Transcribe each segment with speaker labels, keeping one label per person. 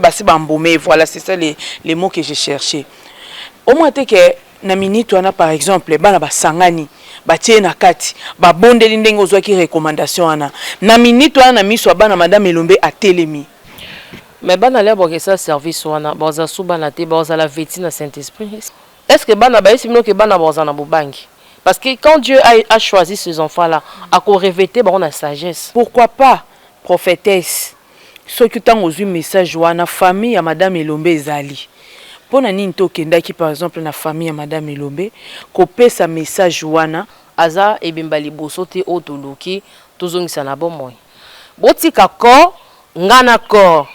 Speaker 1: basi bambomé. Voilà, c'est ça les mots que j'ai cherché. Au moins que na minute wana par exemple bana basangani batie na kati ba bondeli ndenge ozwaki recommandation wana na minute wana na miso bana madame Elombe a telemi.
Speaker 2: Mais bana le boke ça service wana boza subana te boza la veti na Saint-Esprit. Est-ce que bana ba esi que bana boza na bobangi? Parce que quand Dieu a choisi ces enfants là, à qu'on revêter on a sagesse.
Speaker 1: Pourquoi pas prophétesse? Ceux qui ont reçu message wana famille ya madame Elombe ezali. Pona nini to kendaki par exemple na famille ya madame Elombe ko pesa message wana
Speaker 2: aza ebimba liboso te otoloki tozongisa na bomoi. Botika ko ngana ko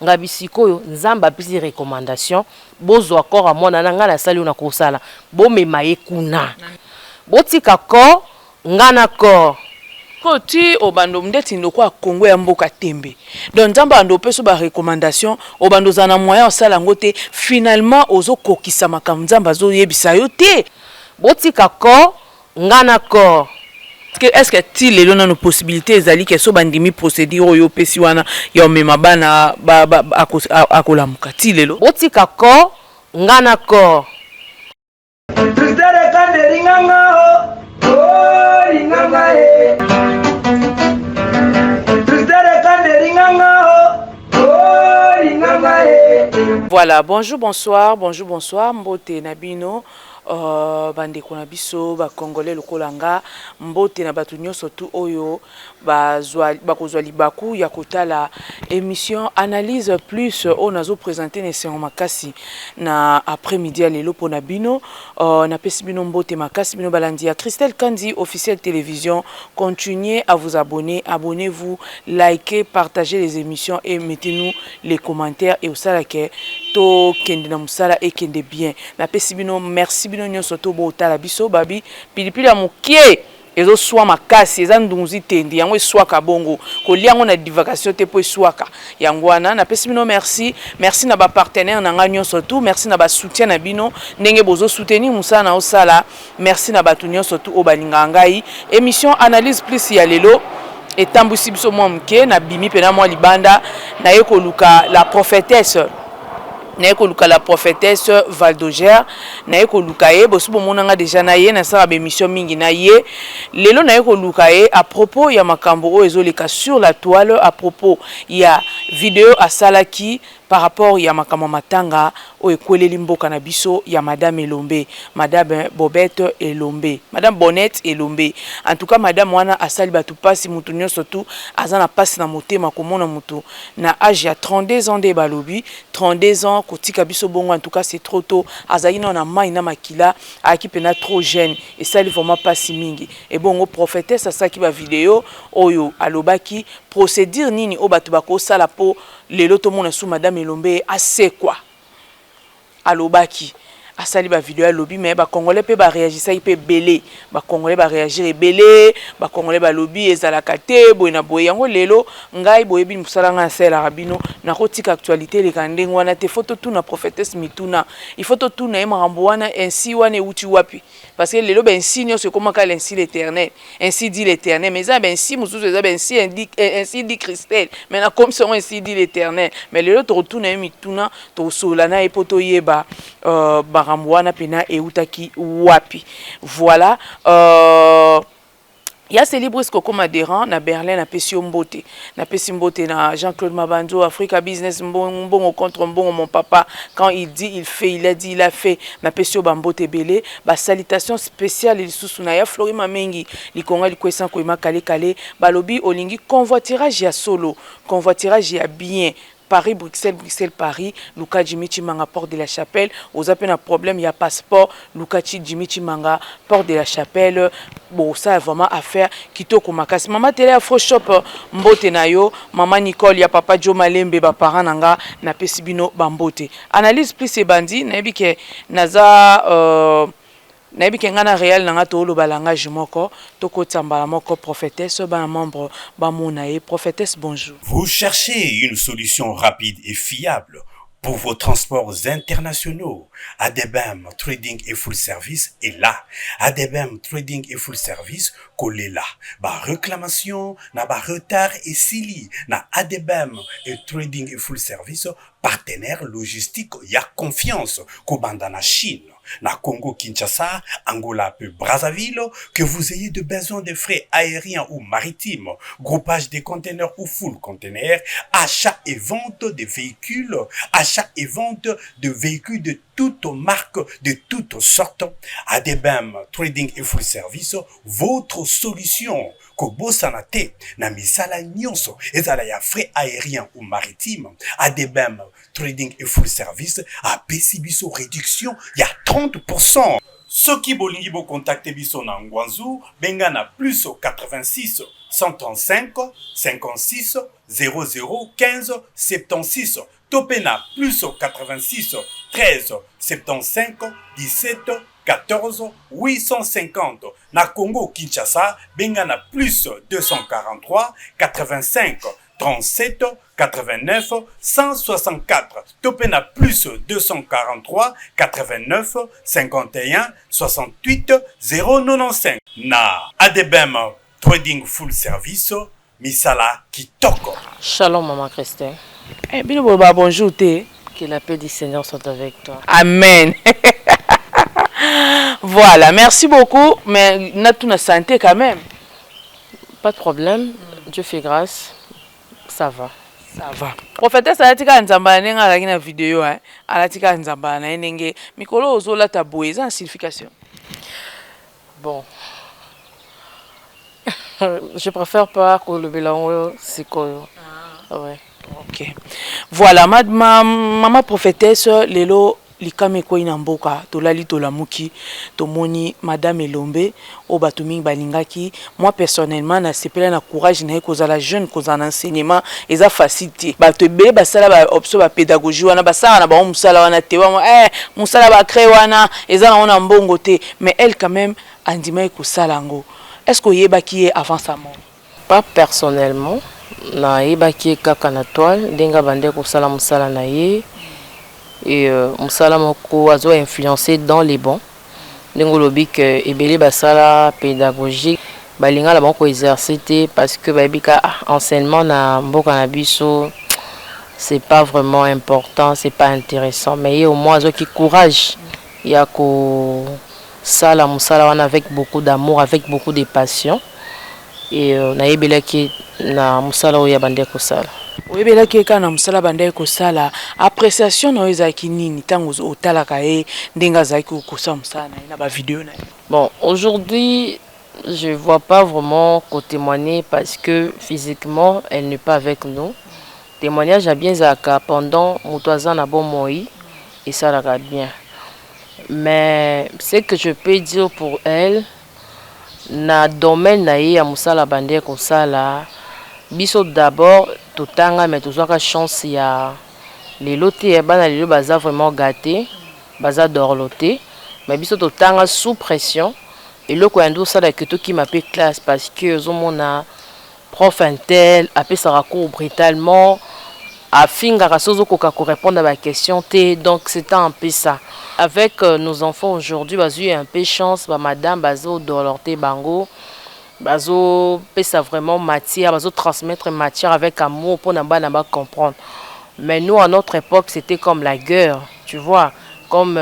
Speaker 2: ngabisikoyo nzamba pisi recommandation bozwa ko a mona na ngana sali na kosala bomema ekuna. Botika ko ngana ko
Speaker 1: Koti obando mdeti ndoko a Congo ya mboka tembe. Donc nzamba ando peso ba recommandation obando zana moyen osala ngote finalement ozo kokisa makambo nzamba zo yebisa yo te.
Speaker 2: Botika ko ngana ko
Speaker 1: Est-ce que ti lelo na no possibilité ezali ke so bandimi procédure oyo pesi wana ya mema bana akolamuka ti lelo.
Speaker 2: Botika ko ngana ko
Speaker 3: Tristere kande ringanga oh ringanga
Speaker 1: Voilà, bonjour, bonsoir, mbote nabino, bande kuna biso, ba congolais lokolanga, mbote na batu nyonso tu oyo, bakozwa libaku ya kotala émission analyse plus on a présenté ne séance makasi na après-midi à lelo pona bino, na pesi bino mbote makasi bino balandi ya Christelle Kandi officielle télévision. Continuez à vous abonner, abonnez-vous, likez, partagez les émissions et mettez-nous les commentaires et au salake to kende na musala et kende bien. Na pesi bino merci bino nyonso to bo tala biso babi pilipili ya mukie ezo soa makasi eza ndunguzi tendi yango eswaka bongo koliango na divagation te po eswaka yango wana na pesi bino merci na ba partenaire na nga nyonso tu merci na ba soutien na bino ndenge bozo soutenir musala na osala merci na batu nyonso tu o balinga ngai émission analyse plus ya lelo etambusi biso mwa mke na bimi pena mwa libanda na ye koluka la prophétesse la prophétesse Valdogère na yeko lukaye bosu bomonanga déjà na ye na sala ba émission mingi na ye lelo na yeko lukaye à propos ya makambo o ezoleka sur la toile à propos ya vidéo asalaki par rapport ya makambo matanga o ekweleli mboka na biso ya madame Elombe, madame Bobette Elombe, madame Bonnette Elombe. En tout cas madame wana asali batu pasi mutu nyonso tu azana pasi na motema komona mutu na âge ya 32 ans de balobi 32 ans kotika biso bongo. En tout cas c'est trop tôt azali na mai na makila aki pena trop jeune et ça li vraiment pasi mingi et bongo prophétesse asaki ba vidéo oyo alobaki procédure nini o batu bako sala po lelo to mona sou madame Elombe assez quoi alobaki asali ba vidéo ya lobby mais ba congolais pe ba réagir ça peut belé ba congolais ba réagir belé ba congolais ba lobby ezalaka te boyena boye yango lelo ngai boyebi musala nga sela rabino na kotika actualité le kandeng wana te photo tout na prophétesse mituna il faut tout na marambo wana ainsi wana uti wapi parce que lelo ben signe c'est comment qu'elle ainsi l'éternel ainsi dit l'éternel mais ça ben si mususu ça ben si ainsi dit Christelle mais na comme son ainsi dit l'éternel mais lelo to retourna mituna to solana et poto yeba baramwana pena eutaki wapi. Voilà il y a ces libres comme adhérent na Berlin na Pesio Mbote na Pesio Mbote na Jean-Claude Mabanzo Africa Business bon contre bon mon papa quand il dit il fait il a dit il a fait na Pesio Bambote belé ba salutation spéciale il susuna ya Flori Mamengi likonga likwesa ko makale kale balobi olingi convoiturage ya solo convoiturage ya bien Paris, Bruxelles, Bruxelles, Paris, Luka Jimichi Manga, Porte de la Chapelle. Aux appels un problème, il y a passeport. Luka Jimichi Manga, Porte de la Chapelle. Bon, ça a vraiment affaire. Kitoko Makas. Maman Télé Afro Shop, Mbote Nayo. Maman Nicole, il y a papa Joe Malembe, Parent Nanga, na Pesibino Bambote. Analyse plus ces bandits. Nabi ke Naza. Nabi kengana réel nanga tolo balangage moko toko tsambala moko prophétesse ba membre ba monae prophétesse bonjour.
Speaker 4: Vous cherchez une solution rapide et fiable pour vos transports internationaux. Adebem Trading et Full Service est là. Adebem Trading et Full Service kolela ba réclamation na ba retard et sili na ADBM et trading et full service partenaire logistique ya confiance kobanda na Chine na Congo Kinshasa, Angola puis Brazzaville, que vous ayez de besoin de frais aériens ou maritimes, groupage des conteneurs ou full conteneurs, achat et vente de véhicules, achat et vente de véhicules de toutes marques, de toutes sortes, ADBM Trading et Full Service, votre solution. Kobosanate, na misala nyonso, ezala ya frais aériens ou maritimes, ADBM Trading et Full Service, a biso réduction, il y a 30%. Ceux qui bolingi bo contacter biso na Ngwanzu, benga na plus 86 135 56 00 15 76. Topé na plus 86 13 75 17 14 850. Na Congo Kinshasa, benga na plus 243 85 37 89 164. Topé na plus 243 89 51 68 095. Na ADBM Trading Full Service, Misala Kitoko.
Speaker 2: Shalom, Maman Christine.
Speaker 1: Eh bien, bonjour, t'es.
Speaker 2: Que la paix du Seigneur soit avec toi.
Speaker 1: Amen. Voilà, merci beaucoup. Mais on a tout la santé quand même.
Speaker 2: Pas de problème. Dieu fait grâce. Ça va.
Speaker 1: Ça va. Prophétesse alatika nzamba nenga la na vidéo hein. Alatika nzamba na nenge mikolo ozola taboye ça signification.
Speaker 2: Bon. Je préfère pas que le bilan c'est quoi. Ouais.
Speaker 1: OK. Voilà, maman prophétesse lelo likame ko inamboka tolali tolamuki tomoni madame Elombe o batumi balingaki. Moi personnellement na sepela na courage na kozala jeune kozana enseignement eza facilité bato be basala ba option ba pédagogie wana basala na ba musala wana te wa musala ba créer wana eza na ona mbongo te mais elle quand même andima ko salango. Est-ce que yebaki avant sa mort?
Speaker 2: Pas personnellement. Na yebaki kaka na toile denga bande ko sala musala na ye. Et musala moko azo influencé dans les bons. Dengo lobi que ebele basala pédagogique balinga la banko exercer parce que babika enseignement na mboka na biso c'est pas vraiment important, c'est pas intéressant mais au moins azo ki courage ya ko sala musala wana avec beaucoup d'amour, avec beaucoup de passion et na yebela ki na musala oya bande ko sala.
Speaker 1: Oyebela keka na musala bande ko sala appréciation no ezaki nini tango otalaka e ndenga zaki ko sa musala na ba vidéo na.
Speaker 2: Bon, aujourd'hui je vois pas vraiment qu'on témoigner parce que physiquement elle n'est pas avec nous. Témoignage a bien zaka pendant mutoaza na bon moi et ça la bien. Mais ce que je peux dire pour elle na domaine na ya musala bande ko sala biso d'abord totanga mais tozwaka chance ya lelo te bana lelo baza vraiment gâté baza dorloté mais biso totanga sous pression et loko yando sala que to qui m'appelle classe parce que zomona prof intel appelle ça recours brutalement afinga rasozo koka ko répondre à ma question te donc c'était un peu ça avec nos enfants aujourd'hui bazu un peu chance ba madame bazo dorloté bango bazo pesa vraiment matière bazo transmettre matière avec amour pour namba comprendre mais nous à notre époque c'était comme la guerre tu vois comme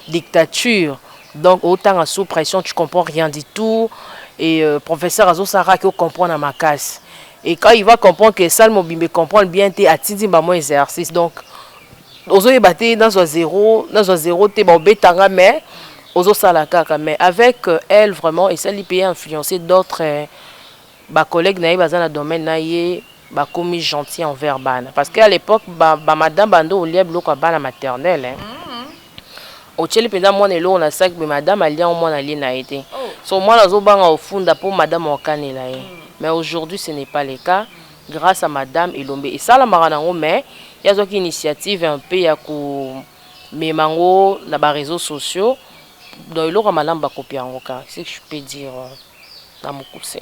Speaker 2: dictature donc autant sous pression tu comprends rien du tout et professeur azo sara qui comprendre ma casse et quand il va comprendre que ça mobimbe comprendre bien t'es atidi ba mon exercice donc ozo yebate dans un zéro t'es bon betanga mais ozo salaka mais avec elle vraiment et ça lui peut influencer d'autres collègues na baza na domaine na ye ba commis gentil envers bana parce qu'à l'époque ba madame bando au lieu bloko bana maternelle hein au tcheli penda mon elo na sac mais madame alia au mon ali na été so moi nazo banga au funda pour madame okanela ye mais aujourd'hui ce n'est pas le cas grâce à madame Elombe et ça la maranango mais il y a une initiative un peu ya ko memango na ba réseaux sociaux dans le malamba copie en cas c'est que je peux dire dans mon coussin.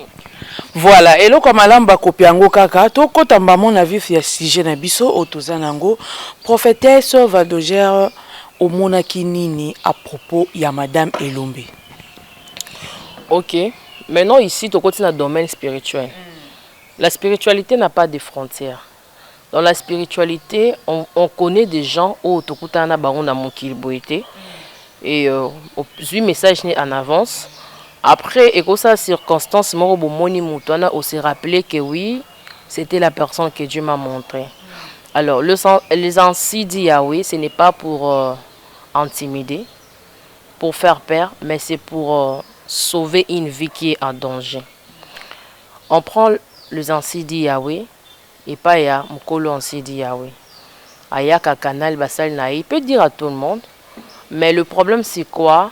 Speaker 1: Voilà et le malamba copie en kaka to kotamba mon avis ya sujet na biso otozanango prophétesse Valdogère au monaki nini à propos ya madame Elombe.
Speaker 2: OK, Maintenant, ici, tu continues dans le domaine spirituel. La spiritualité n'a pas de frontières. Dans la spiritualité, on connaît des gens où tu as un et un message en avance. Après, et que ça circonstance, on s'est rappelé que oui, c'était la personne que Dieu m'a montré. Alors, les anciens dit Yahweh, ce n'est pas pour intimider, pour faire peur, mais c'est pour sauver une vie qui est en danger. On prend les anciens dit Yahweh, et pas ya mukolo ancien dit Yahweh. Aya canal basal na, il peut dire à tout le monde, mais le problème c'est quoi?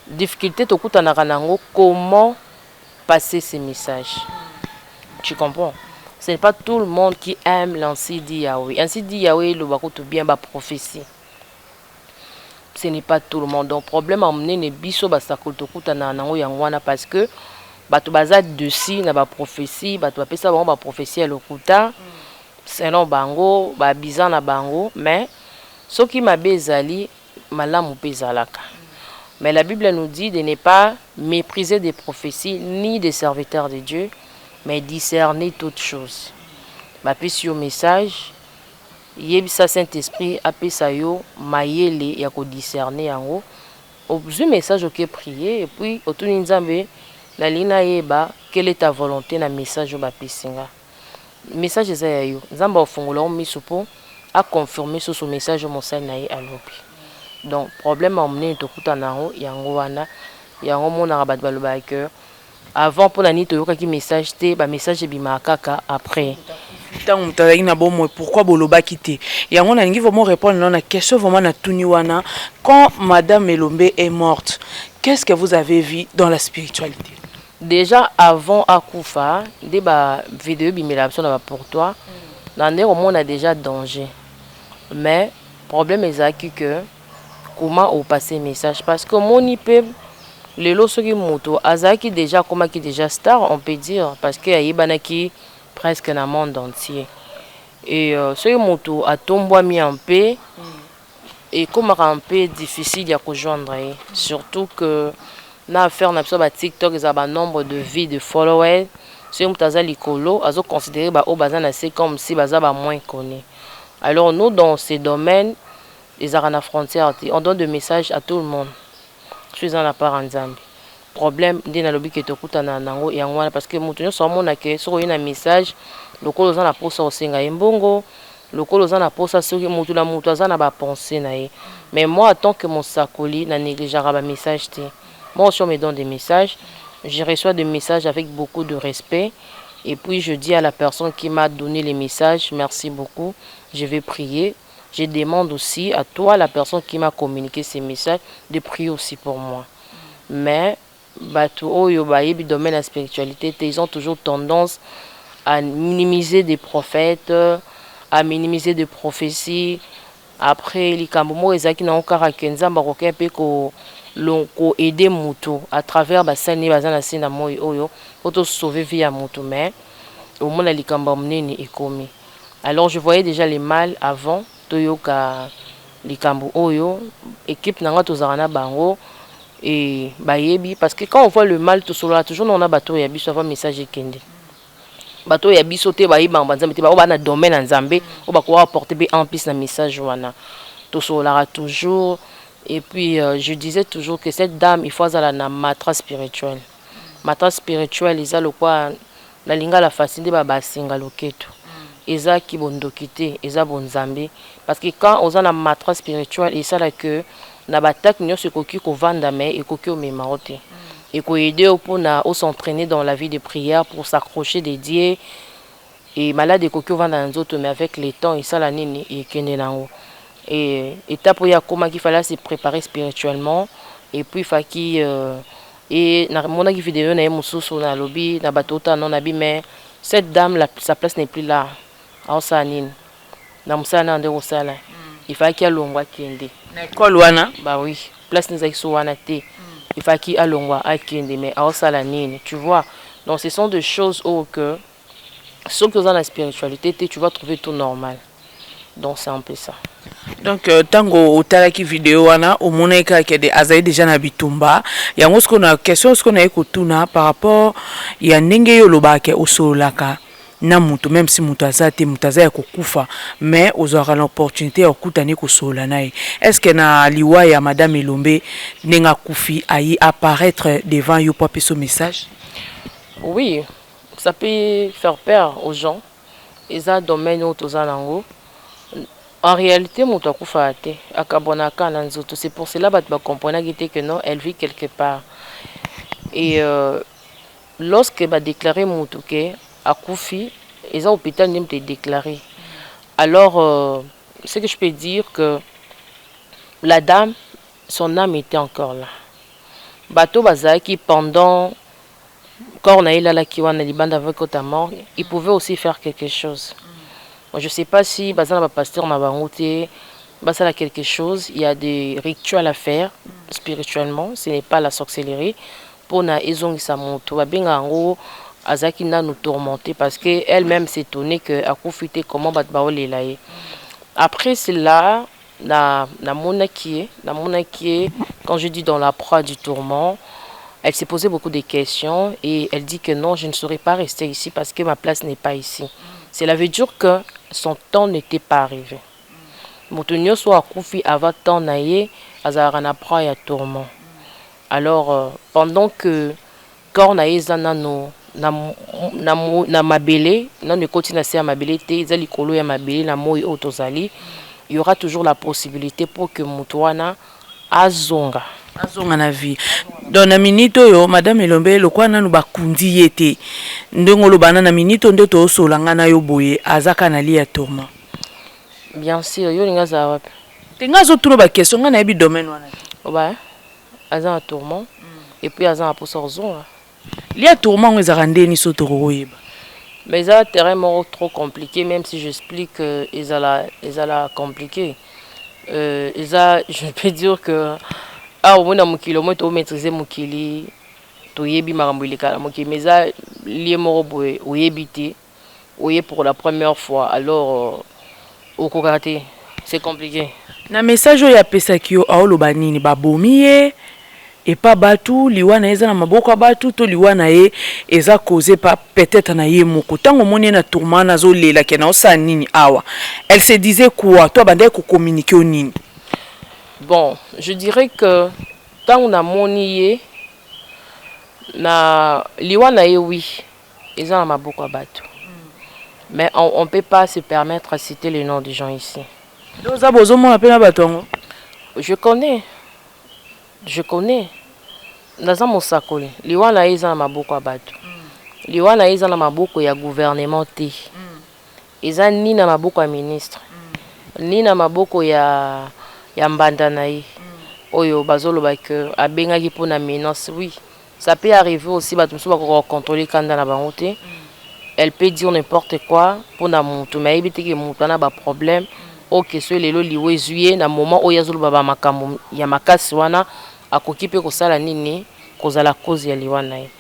Speaker 2: Difficulté comment passer ces messages. Tu comprends? Ce n'est pas tout le monde qui aime l'ancien dit Yahweh. Ainsi dit Yahweh, le bakoto bien ba prophétie. Ce n'est pas tout le monde. Donc problème à mener ne biso basakoto kutana nango yangwana parce que bato baza dessus na ba prophétie, bato bapesa bango ba prophétie lokuta. Selon bango, ba bizan na bango, mais ce qui m'a bezali malamu bezalaka. Mais la Bible nous dit de ne pas mépriser des prophéties ni des serviteurs de Dieu, mais discerner toutes choses. Ma pesi au message, yebisa Saint-Esprit apesa yo mayele ya ko discerner yango. Au message OK prier et puis autour nzambe la lina yeba quelle est ta volonté na message au bapesinga. Message eza ya yo. Nzamba ofungola o misupo a confirmer ce message au monsal na ye alobi. Donc problème emmené to kutanao yango wana yango mona rabat baloba que avant pour la nuit to yoka ki message te ba message bima kaka après
Speaker 1: tant mutazaki na bomo pourquoi boloba kité yango na ngi vraiment répondre à la question vraiment na tuni wana quand madame Elombe est morte qu'est-ce que vous avez vu dans la spiritualité?
Speaker 2: Déjà avant akufa des ba vidéo bimela na ba pour toi dans des on a déjà danger mais problème est que comment au passer message parce que mon IP les lots qui moto azaki déjà comment qui déjà star on peut dire parce que ayibanaki presque dans le monde entier et ce moto a tombé mis en paix et comme un peu difficile à rejoindre surtout que na affaire na ba TikTok ils ont un nombre de vies de followers ce mutaza likolo azo considérer ba obazana c'est comme si baza ba moins connu. Alors nous dans ces domaines les arana frontières on donne des messages à tout le monde. Je suis en la part en Zambie. Problème dina lobi que tokuta na nango yangwana parce que mutu nyo so mona ke so yina message lokolo za na posa osenga embongo lokolo za na posa soki mutu na mutu za na ba penser na ye. Mais moi en tant que mon sakoli na négligeara ba message te. Moi aussi on me donne des messages, je reçois des messages avec beaucoup de respect et puis je dis à la personne qui m'a donné les messages merci beaucoup, je vais prier. Je demande aussi à toi, la personne qui m'a communiqué ces messages, de prier aussi pour moi. Mais, domaine de la spiritualité, ils ont toujours tendance à minimiser des prophètes, à minimiser des prophéties. Après, les Kambomo, ils ont karakenza, marocain, ko aider mutu à travers basani bazana sina moyo oyo, pour sauver vie à mutu. Mais, au moins, les Kambomo est commis. Alors, je voyais déjà les mal avant. Toyoka likambo oyo équipe nanga tozarana bango et bayebi parce que quand on voit le mal tout solo toujours on a bateau ya biso avant message kende bateau ya biso te bayiba banzambe te ba na domaine en Zambie o ba ko apporter be en plus na message wana tout solo toujours et puis je disais toujours que cette dame il faut azala na matra spirituelle eza le quoi la linga la facile ba basinga loketo eza ki bondokité eza bonzambe parce que quand on a la matra spirituelle et ça là que na batak nyo se koki ko vanda mais et koki o memarote et ko aider pour na s'entraîner dans la vie de prière pour s'accrocher des dieux et malade et koki o vanda nzoto mais avec les temps et ça la nini et kende nango et étape ya comment qu'il fallait se préparer spirituellement et puis faki et na mona ki vidéo na mususu na lobby na batota non abi mais cette dame sa place n'est plus là. Il faut qu'il y ait l'ongwa kende.
Speaker 1: Quoi wana?
Speaker 2: Bah oui, place nous a wana te. Il faut qu'il y ait l'ongwa kende mais à osalanine, tu vois. Donc ce sont des choses où que ceux qui sont dans la spiritualité, tu vas trouver tout normal. Donc c'est un peu ça.
Speaker 1: Donc tango otalaki vidéo wana omona kaka de azali déjà na bitumba yango ce qu'on a question ce qu'on a ekotuna par rapport ya ndenge yo lobaka osolaka na mutu même si mutu azate mutu azaya kokufa mais ozwaka l'opportunité ya okutani kosola naye est-ce que na liwa ya madame Elombe nenga kufi ayi apparaître devant yo pour ce message?
Speaker 2: Oui, ça peut faire peur aux gens. Et ça domaine où tous en en réalité, mon takufa ate akabonaka na nzoto. C'est pour cela que tu comprendre que non, elle vit quelque part. Et lorsque va déclarer mon touquet à Koufi, ils ont hôpital même te déclaré. Alors, ce que je peux dire que la dame, son âme était encore là. Bateau Bazaki pendant quand on a eu la kiwana libanda avec ta mort, il pouvait aussi faire quelque chose. Moi, je ne sais pas si Bazan va pasteur m'a bangoté, Bazan a quelque chose, il y a des rituels à faire spirituellement, ce n'est pas la sorcellerie. Pour na ezongi sa moto, ba benga ngo azaki na nous tourmenter parce que elle-même s'étonnait que a profité comment bat baolela ye. Après cela, na monaki, quand je dis dans la proie du tourment, elle s'est posé beaucoup de questions et elle dit que non, je ne saurais pas rester ici parce que ma place n'est pas ici. Cela veut dire que son temps n'était pas arrivé. Motonio soit Koufi avant temps naïe, azarana proie ya tourment. Alors pendant que quand naïe zanano na mabele, non ne continue à se mabele te, zali kolo ya mabele na moi otozali, il y aura toujours la possibilité pour que Moutouana azonga.
Speaker 1: Azonga na vie. Dans la minute yo madame Elombe lokwa nanu bakundi yete. Ndongo lobana na minute ndo to solanga na yo boye azaka na lia tourment.
Speaker 2: Bien sûr, yo linga za wapi.
Speaker 1: Tenga zo tulo ba question nga na bi domaine wana.
Speaker 2: Oba azan un tourment et puis azan pour zonga.
Speaker 1: Lia tourment ngeza ndeni so to royeba.
Speaker 2: Mais ça terrain trop compliqué même si j'explique ils allaient compliqué. Je peux dire que au moins mukili moi to maîtriser mukili to yebi makambo ilekala mukili mais ça lié moko boye oyebité oye pour la première fois alors au kokate c'est compliqué.
Speaker 1: Na message ya pesa kio aoloba nini babomi ye et pas batu liwana eza na maboko batu to liwana ye eza causé pas peut-être na ye moko tango moni na tourment na zo lela ke na osa nini awa elle se disait quoi toi bande ko communiquer au nini?
Speaker 2: Bon, je dirais que tant on a monié na liwana ye oui ils ont ma beaucoup battu mais on peut pas se permettre de citer les noms des gens ici. Je connais naza mosakoli liwana ye eza na maboko ya bato liwana ye eza na maboko ya gouvernement te eza ni na maboko ya ministre ni na maboko ya mbanda na ye oyo bazoloba ke abengaki mpona menace. Oui, ça peut arriver aussi bato mosusu bakoka contrôler kanda na bango te. Elle peut dire n'importe quoi mpona mutu mais ayebi teke mutu ana baproblème oke so lelo liwe ezuye na moment oyo azoloba bamakambo ya makasi wana akoki mpe kosala nini kozala cause ya liwa na ye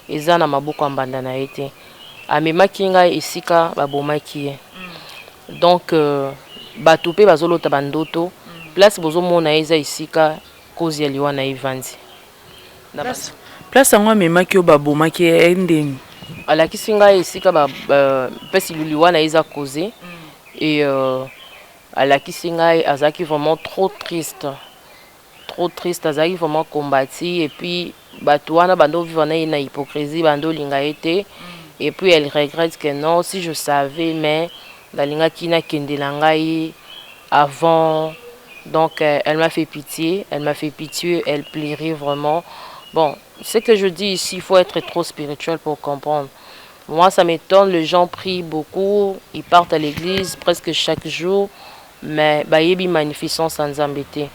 Speaker 2: eza na maboko ya mbanda na ye te amemaki ngai esika babomaki ye. Donc bato mpe bazolota bandoto place bozomona ye eza esika cause ya liwa na ye vandi
Speaker 1: place yango amemaki yo babomaki ye ndeni
Speaker 2: alakisi ngai esika mpesi liwa na ye eza cause et alakisi ngai azalaki vraiment trop triste azalaki vraiment combattu et puis bato wana bando vivre na ye na hypocrisie bando linga ye te et puis elle regrette que non si je savais mais nalingaki nakende na ngai avant. Donc elle m'a fait pitié, elle plairait vraiment. Bon, ce que je dis ici, il faut être trop spirituel pour comprendre. Moi, ça m'étonne, les gens prient beaucoup, ils partent à l'église presque chaque jour, mais bayebi magnificent sans embêter.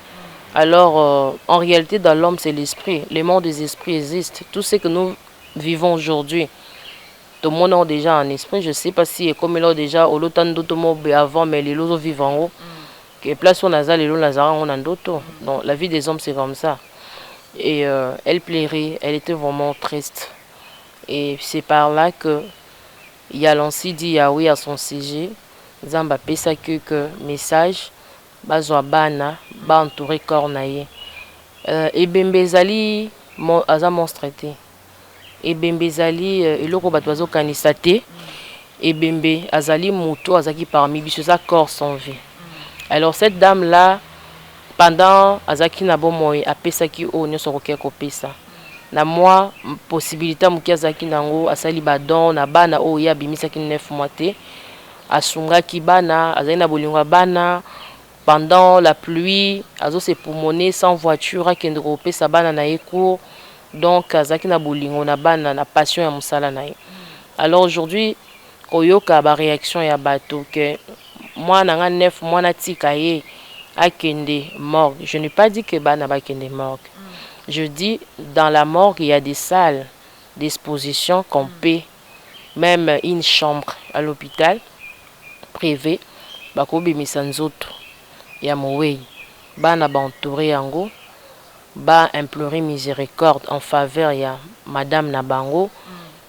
Speaker 2: Alors, en réalité, dans l'homme, c'est l'esprit. Le monde des esprits existe. Tout ce que nous vivons aujourd'hui, tout le monde a déjà un esprit. Je ne sais pas si, comme il a déjà, au lotan d'autres avant, mais les autres vivent en haut. Que place où Nazar, les Lazara, on a d'autres. Donc, la vie des hommes, c'est comme ça. Et elle plairait, elle était vraiment triste. Et c'est par là que Yalansi dit Yahweh à son sujet. Zamba pesa que message. bazwa bana ba entouré corps na ye ebembe ezali aza monstre te ebembe ezali eloko bato bazokanisa te ebembe azali moto azaki parmi biso eza corps sans vie. Alors cette dame là pendant azaki na bomoi apesaki o nyonso kokia kopesa na moi possibilité moki azaki nango asali badon na bana o ya bimisaki 9 mois te asungaki bana azali na bolingo bana pendant la pluie azo se promener sans voiture akende kopesa bana na ye cours donc azaki na bolingo na bana na passion ya musala na ye. Alors aujourd'hui koyoka ba réaction ya bato que moi nanga 9 mois na tika ye akende morgue. Je n'ai pas dit que bana ba kende morgue. Je dis dans la morgue il y a des salles d'exposition qu'on paie, même une chambre à l'hôpital privé bako bimisa nzoto ya mowei bana ba entouré yango ba implorer miséricorde en faveur ya madame na bango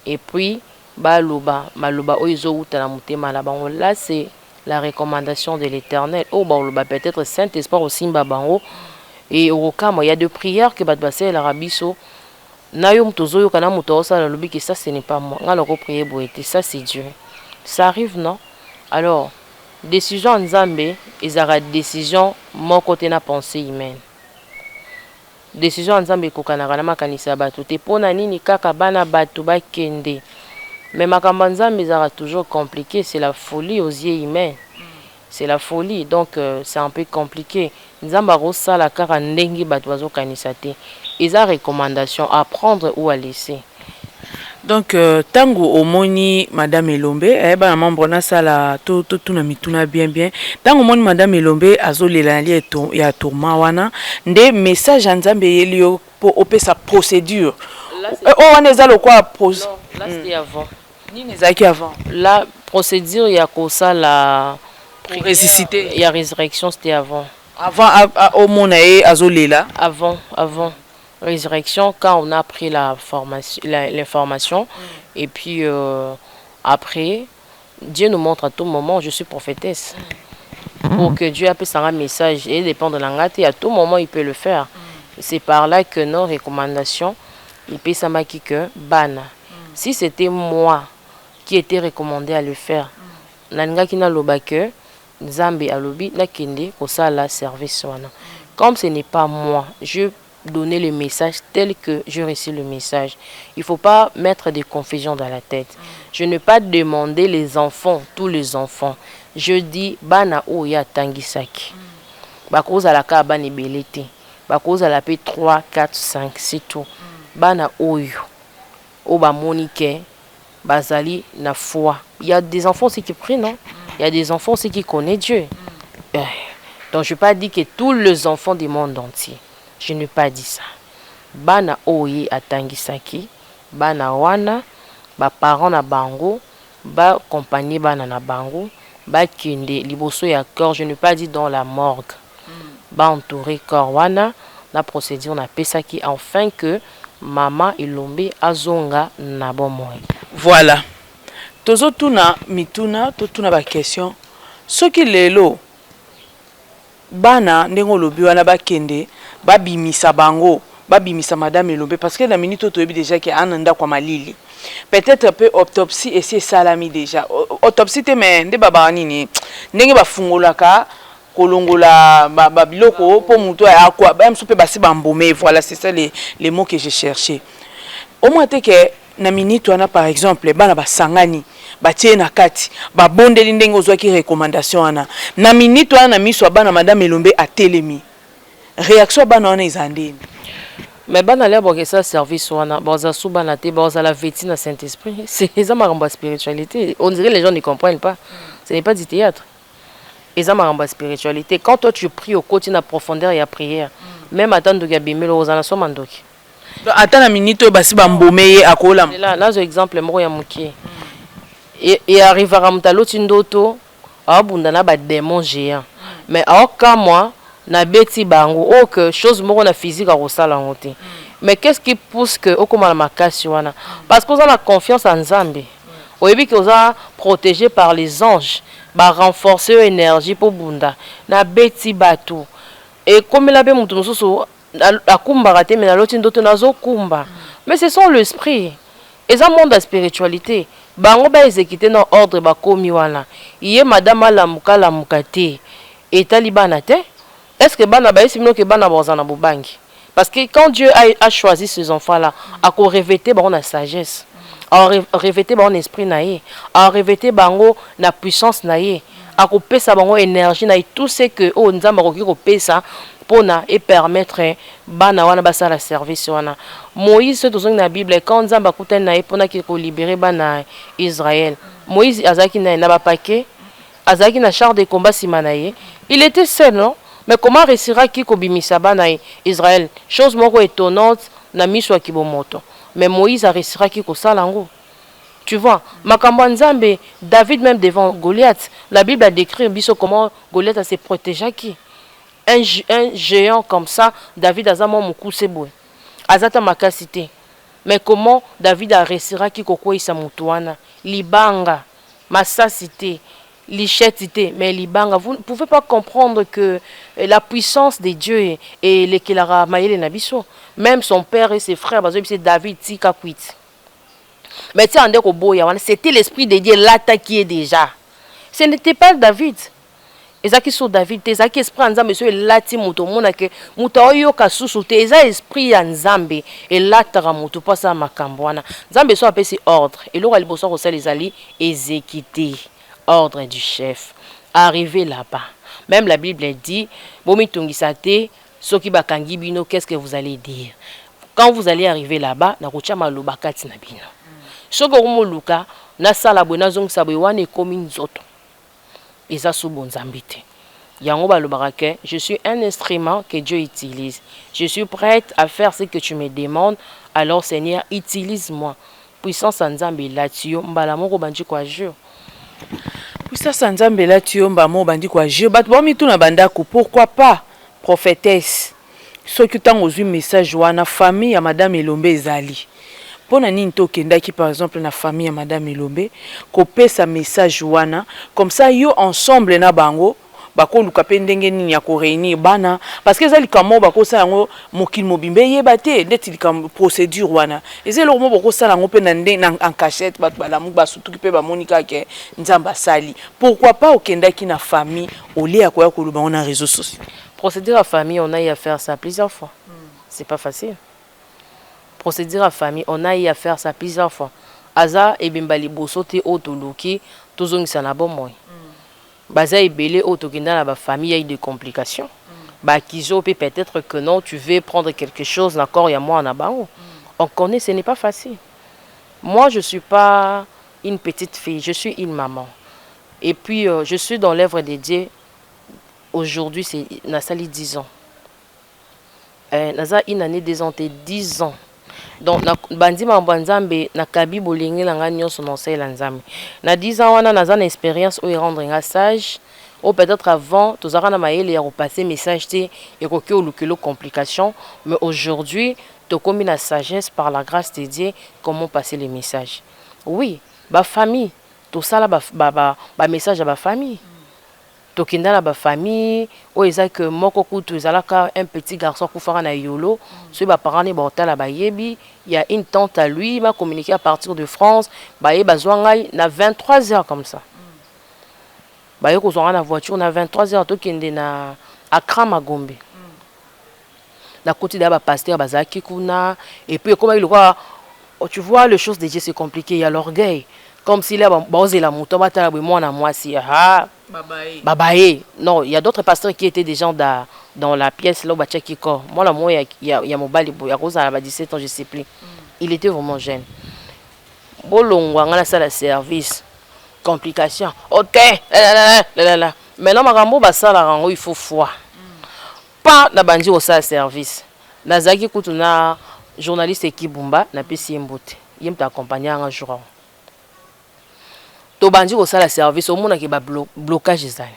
Speaker 2: et puis ba loba maloba oizo uta na mutema na bango. Là c'est la recommandation de l'Éternel. Oh ba loba peut-être Saint-Esprit aussi bango et au cas il y a de prières que bat basé la rabiso na yo mtozo yo kana muto osala lobi que ça ce n'est pas moi ngalo ko prier boete ça c'est Dieu. Ça arrive non? Alors décision nzambe ezara décision mon côté na pensée humaine. Décision nzambe kokanaka na makanisa bato te pona nini kaka bana bato bakende. Mais makambo nzambe ezara toujours compliqué, c'est la folie aux yeux humains. C'est la folie donc c'est un peu compliqué. Nzamba rosala kaka ndengi bato bazokanisa te. Eza recommandation à prendre ou à laisser.
Speaker 1: Donc tango omoni madame Elombe ba membre na sala to na mituna bien tango omoni madame Elombe azolela li eto ya tourma wana nde message nzambe yelio po opesa procédure wana eza lokwa pose.
Speaker 2: Là c'était avant.
Speaker 1: Nini ezaki avant
Speaker 2: La procédure ya kosa la
Speaker 1: ressusciter
Speaker 2: ya résurrection c'était avant.
Speaker 1: Avant omona e azolela
Speaker 2: Avant résurrection quand on a pris l'information et puis après Dieu nous montre à tout moment je suis prophétesse pour que Dieu appelle un message et dépend de l'angate à tout moment il peut le faire. C'est par là que nos recommandations il peut s'amaki que bana si c'était moi qui était recommandé à le faire nanga kina loba que Nzambe alobi na kende ko sala service wana comme ce n'est pas moi je donner le message tel que je reçois le message. Il ne faut pas mettre des confusions dans la tête. Je ne vais pas demander les enfants, tous les enfants. Je dis, bana oya tangisaki. Bakoza la ka bani belete. Bakoza la paix 3, 4, 5, c'est tout. Bana oyo. Oba monique. Bazali na foi. Il y a des enfants aussi qui prient, non? Il y a des enfants aussi qui connaissent Dieu. Donc je ne vais pas dire que tous les enfants du monde entier. Je n'ai pas dit ça. Bana oye atangisaki, bana wana, ba parents na bango, ba compagnie bana na bango, ba kende liboso ya corps, je n'ai pas dit dans la morgue. Ba entouré corps wana, la procédure na pesaki afin que maman Elombe azonga na bomoi.
Speaker 1: Voilà. Tozo tuna mituna, tuna ba question. Soki lelo bana ndengo lobi wana bakende babimisa bango babimisa madame Elombe parce que la minute to yebi déjà que ananda kwa malili peut-être peu autopsie et c'est salami déjà autopsie te mais nde baba nini ndenge bafungolaka kolongola babiloko po muto ya kwa ba msupe basi bambome. Voilà, c'est ça les mots que j'ai cherché. Au moins te que na minute wana par exemple bana basangani batie na kati ba bondeli ndenge ozwaki recommandation wana na minute wana na miso bana madame Elombe atelemi réaction bana wana izandeni.
Speaker 2: Mais bana lebo que ça service wana baza suba na te baza la vêtie na Saint-Esprit c'est ça maramba spiritualité. On dirait les gens ne comprennent pas. Ce n'est pas du théâtre. Et ça maramba spiritualité. Quand toi tu pries au quotidien en profondeur et à prière même attendre de gabimelo ozana somandoki.
Speaker 1: Attends la minute basi bambomeye akola.
Speaker 2: Là un exemple moko ya mukie. Et arrivera mutalo tindoto abunda na ba démon géant. Mais aucun moi na beti bango o que chose moko na physique a rosala ngote. Mais qu'est-ce qui pousse que okoma na makasi wana? Parce que on a la confiance en Nzambe. Oyebi que oza protégé par les anges, ba renforcer énergie pour bunda na beti bato. Et comme la be mutu mususu akumba raté mais na loti ndoto nazo kumba. Mais c'est son l'esprit. Et ça monde de spiritualité. Bango ba exécuter dans ordre ba komi wana. Iye madame la mukate. Et talibana te. Est-ce que bana ba simino ke bana bozana bobangi? Parce que quand Dieu a choisi ces enfants-là, a revêté la sagesse, a revêté mon esprit naïe, a revêté la puissance naïe, a coupé sa énergie naïe, tout ce que oh nous avons coupé ça pour et permettre bana wana basa la service wana. Moïse c'est dans la Bible quand nous avons coupé naïe pour qu'il libérer bana Israël. Moïse azaki naïe na ba paquet, azaki na char de combat simanaïe, il était seul non? Mais comment réussira qui kobimisa bana Israël? Chose moko étonnante na miswa kibomoto. Mais Moïse a réussira qui ko salango. Tu vois, makambo nzambe, David même devant Goliath, la Bible a décrit biso comment Goliath a se protégé qui. Un géant comme ça, David a zamo mukusebwe. Azata makasité. Mais comment David a réussira qui ko isa mutuana, libanga, massacité. L'ichétité, mais libanga, vous ne pouvez pas comprendre que la puissance de Dieu et les Kilara Maïle Nabiso, même son père et ses frères, c'est David Tika Kwit. Mais c'était l'esprit de Dieu là qui est déjà. Ce n'était pas David. Ezaki so David, ezaki esprit nzambe so elati muto mona ke muto oyo kasusu te eza esprit ya nzambe elataka muto pasa makambo wana. Nzambe so apesi ordre et lora liboso ko sala ezali exécuter. Ordre du chef. Arrivé là-bas. Même la Bible dit, qu'est-ce que vous allez dire? Quand vous allez arriver là-bas, na rocha malobakati na bino. Soko luka na sala bona zong sabwe wane komi nzoto. Eza subo nzambite. Yango balobaka, je suis un instrument que Dieu utilise. Je suis prête à faire ce que tu me demandes. Alors Seigneur, utilise-moi. Puissance nzambe latio mbala moko banji kwa jure.
Speaker 1: Puissance nzambe latio mbamo bandi kwa jure. Bat bomi tuna bandako, pourquoi pas prophétesse. Soki tango ozwi message wana famille ya madame Elombe ezali. Pona nini tokendaki par exemple na famille ya madame Elombe kopesa message wana comme ça yo ensemble na bango bako luka pe ndenge nini ya ko réunir bana parce que ezali kamo bako sa yango mokili mobimbe yeba te ndeti likam procédure wana ezelo mo bako sala ngo pe na ndenge en cachette bat balamu basutuki pe ba monika ke nzamba sali pourquoi pas okendaki na famille olé ya koya ko luba na réseaux sociaux.
Speaker 2: Procédure à famille, on a eu à faire ça plusieurs fois. C'est pas facile. Procédure à famille, on a eu à faire ça plusieurs fois. Aza et bimbali bosote autoloki, tozong sana bon moi. Baza et belé autokinda la famille, il y a eu des complications. Bah kizo peut-être que non, tu veux prendre quelque chose, d'accord, il y a moi en abao. On connaît, ce n'est pas facile. Moi, je suis pas une petite fille, je suis une maman. Et puis, je suis dans l'œuvre de Dieu. Aujourd'hui, c'est Nasali 10 ans. Naza une année des ans, 10 ans. Donc, bandi mambanzambe na kabi bolingi langa nyonso non c'est lanzambe. Na 10 ans wana naza na expérience ou rendre un sage ou peut-être avant tous na maele ya repasser message té et koki olukelo complication mais aujourd'hui to komi na sagesse par la grâce de Dieu comment passer les messages. Oui, ba famille, tout ça là ba message à ba famille. Tokinda la ba famille o eza que moko kutu ezalaka un petit garçon kufara na yolo so ba parents ne ba la ba yebi il y a une tante à lui il m'a communiqué à partir de France ba ye bazwanga na 23 heures comme ça ba ye ko zonga na voiture na 23 heures tokende na Accra Magombe na côté da ba pasteur bazaki kuna et puis comment il quoi tu vois les choses de Dieu c'est compliqué il y a l'orgueil comme si là baoze la moto batala moi na moi si Babaye. Non, il y a d'autres pasteurs qui étaient déjà dans la pièce là où Bachakiko. Moi là moi il y a mon bali il y a Rosa à 17 ans je sais plus. Il était vraiment jeune. Bolongwa ngana ça la service. Complication. OK. Maintenant makambo basala rango il faut foi. Pas na bandi au ça service. Nazaki kutuna journaliste Kibumba na pesi mbote. Yem t'accompagner un jour. To bandi au sala service au monde qui ba blocage ezali.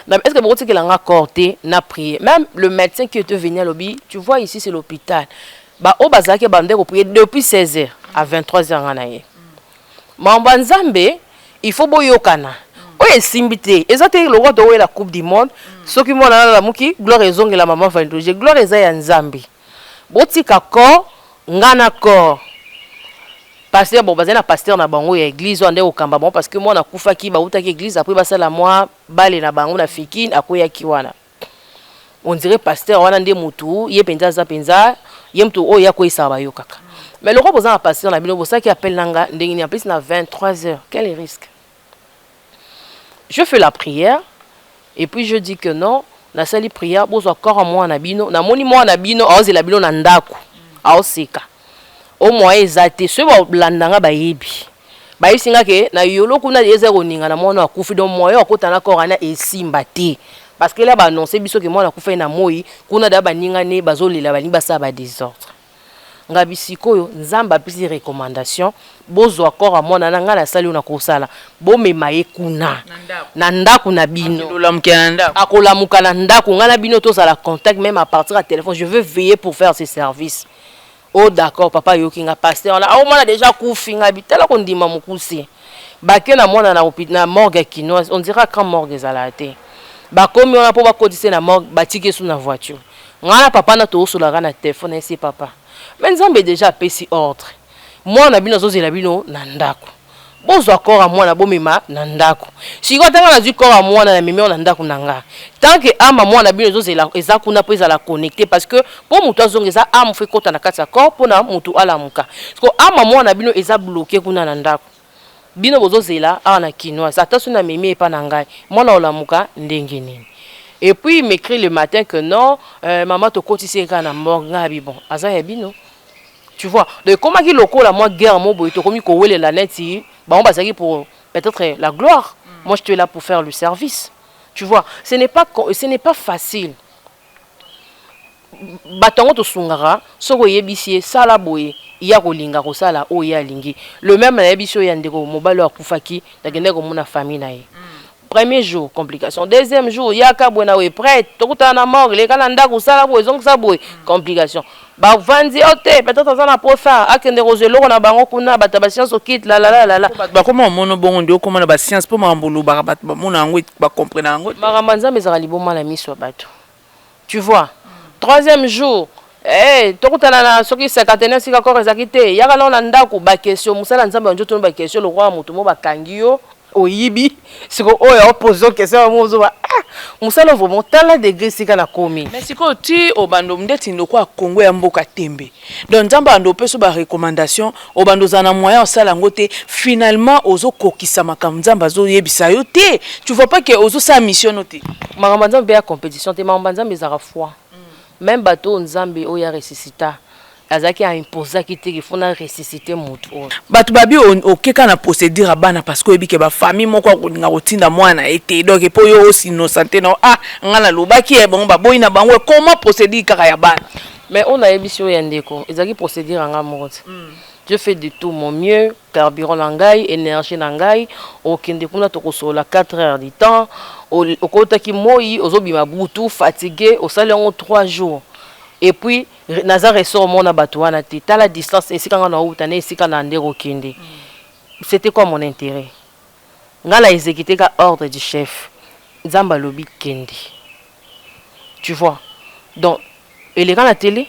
Speaker 2: Est-ce que beaucoup que langa corté na prier même le médecin qui était venu à lobby tu vois ici c'est l'hôpital ba o bazaki bande ko prier depuis 16h à 23h nganaye. Mambanzambe il faut boyokana oyo esimbi te eza te lokwa towoyela la coupe du monde soki mwana nalamuki gloire ezongela mama vandoge gloire eza ya nzambe botika corps ngana corps pasteur bon bazali na pasteur na bango ya église ande okamba bon parce que mwana kufaki bautaki église après basala moi bale na bango na fikine akoyaki wana on dirait pasteur wana nde mutu ye penza za penza ye mutu oyo yakoyisa bayokaka mais le reposant à pasteur na bino bosaki appelle nanga ndengini en plus na 23h quel risque. Je fais la prière et puis je dis que non, na sali prière bozo encore moi na bino na moni moi na bino aoze la bino na ndako aoseka au moins ezate ce ba landanga ba yebi ba yisinga ke na yolo kuna yeze koninga na mona akufi donc moyo akotana korana esimba te parce que là ba annoncer biso ke mona akufa na moi kuna da baninga ne bazolela bani basa ba désordre ngabisikoyo nzamba pisi recommandation bozo akora mona nanga na sali una kosala bo memaye kuna na ndaku na bino akolamuka na ndaku ngana bino to sala contact même à partir à téléphone je veux veiller pour faire ces services. Oh d'accord papa yokinga pasteur là mona déjà kufinga bitala ko ndima mukusi bake na mona na hôpital na morgue kinoise on dira quand morgue zalate ba komi on a po ba kodise na morgue batike sous na voiture ngana papa na to sola na téléphone esi papa. Mais nzambe déjà pesi ordre. Moi na bino zozela bino na ndako. Bozo akora moi na bomema na ndako. Si ko tanga na zikora moi na meme na ndako nanga. Tant que ama moi na bino zozela eza kuna po eza la connecter parce que pour mutu azongeza am fait kota na kati ya corps pour na mutu alamuka. Parce que ama moi na bino eza bloqué kuna na ndako. Bino bozozela ana kinwa. Attention na meme pa na ngai. Moi na olamuka ndenge nini. Et puis il m'écrit le matin que non, maman te cotise kana morgue bon. Aza yabino. Tu vois, de comment qui loko la moi guerre mo boy to comme ko wele la neti, bah on va dire pour peut-être la gloire. Moi je suis là pour faire le service. Tu vois, ce n'est pas facile. Batongo to sungara, soko yebisie sala boye, iya ko linga ko sala o ya lingi. Le même na yebisio ya ndeko mobalo akufaki, da gende ko mona famille na ye. Premier jour, complication. Deuxième jour, il y a kabouena oui prête. Tout le temps mort, les calendars ou ça la boue, donc ça boue. Complication. Bah vandi ote, peut-être ça n'a pas fait. À qu'un des roseaux on a bango kuna, bah ta patience au kit, la.
Speaker 1: Bah comment mon bon Dieu, comment la patience pour m'embolo, bah mon angouit, bah comprendre angouit.
Speaker 2: Maramanza mais ça libo mal mis sur bateau. Tu vois. Troisième jour. Tout le temps ce qui s'est catena si encore ezakité. Ya kala on a ndako ba question, musala nzamba njoto ba question le roi mutumo ba kangio. Oyibi siko oyo opposer question mozo ba musala vraiment tala degré sika na komi
Speaker 1: mais siko ti obando ndeti ndoko a Congo ya mboka tembe donc nzamba ando peso ba recommandation obando zana moyen osala ngote finalement ozo kokisa makambo nzamba zo yebisa yo te tu vois pas que ozo sa mission noté
Speaker 2: makamba nzambe ya compétition te makamba nzambe za foi même bateau nzambe oya ressuscita azaki a imposer qui te faut na ressusciter mutu
Speaker 1: batu babi okeka na procédure bana parce que ebike ba famille moko akolinga kotinda mwana ete donc epo yo aussi innocente na ngana lobaki e bon ba boyina bango comment procédure kaka ya bana
Speaker 2: mais on a émission ya ndeko ezaki procédure nga moko je fais de tout mon mieux carburant nangai énergie nangai okende kuna tokosola 4 heures du temps okotaki moi ozobima butu fatigué au salon 3 jours. Et puis naza ressort mon abatouana te ta la distance ainsi quand on a outane ainsi quand on a ndero kende. C'était quoi mon intérêt? Ngala exécuter ka ordre du chef. Nzamba lobi kende. Tu vois. Donc et les gars à la télé,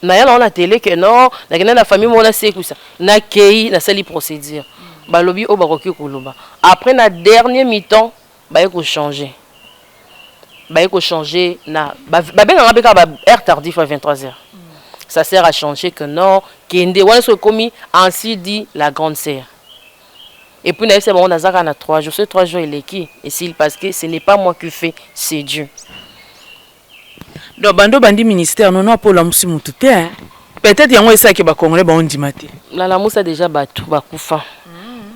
Speaker 2: na ya la télé que non, na la famille mona c'est ça. Na kei na sali procédure. Ba lobi o bakoki koloba. Après na dernier mi-temps, ba yeko changer. Bah il faut changer na bah heure tardif à 23h. Ça sert à changer que non kende wala so commis ainsi dit la grande sœur. Et puis c'est bon on a ça 3 jours, ces 3 jours il est qui et s'il parce que ce n'est pas moi qui fais, c'est Dieu.
Speaker 1: Donc bando bandi ministère non pour la musi mututé hein. Peut-être yango esa ke ba congolais ba on dimate.
Speaker 2: La musa déjà batu ba kufa.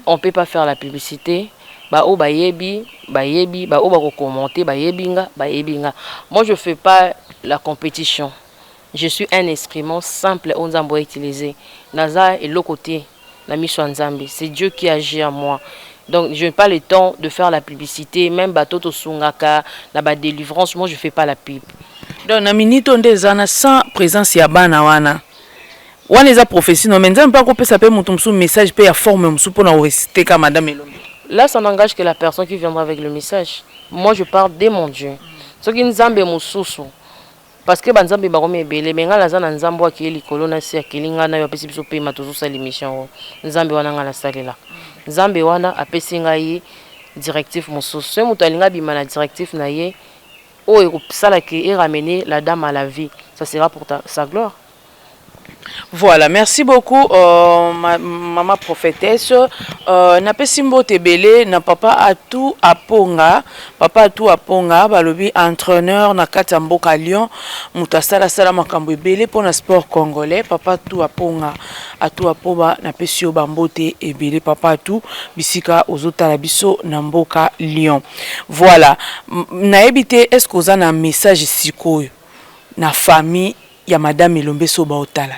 Speaker 2: On peut pas faire la publicité. Ba o bayebi ba o ba commenter bayebinga. Moi je fais pas la compétition. Je suis un instrument simple on nzambo utiliser. Naza et l'autre côté la mission nzambe, c'est Dieu qui agit en moi. Donc je n'ai pas le temps de faire la publicité même bato to sungaka na ba délivrance, moi je fais pas la pub.
Speaker 1: Donc na minute on des ana sans présence ya bana wana. wana eza prophétie non mais nzambe pas kopesa pe mutu musu message pe ya forme musu pona réciter ka madame Elombe.
Speaker 2: Là ça n'engage que la personne qui viendra avec le message. Moi je parle de mon Dieu. Ce qui nzambe mususu parce que banzambe bakomi ebele menga la za na nzambo akili likolo na si akili nga na yo apesi biso pe matozo sa l'émission nzambe wana nga na salela nzambe wana apesi ngai directif mususu so mutu alinga bima na directif na ye oyo sala ke et ramener la dame à la vie ça sera pour sa gloire.
Speaker 1: Voilà, merci beaucoup maman prophétesse. Na pesi mbote belé na papa Atou Aponga, balobi entraîneur na kati ya mboka Lyon, mutasala sala makambo belé pour na sport congolais, papa Atou Aponga na pesi yo bambote ebele papa Atou bisika ozotala biso na mboka Lyon. Voilà, na ebité est-ce que vous avez un message sikoyo na famille ya madame Elombe Soba otala.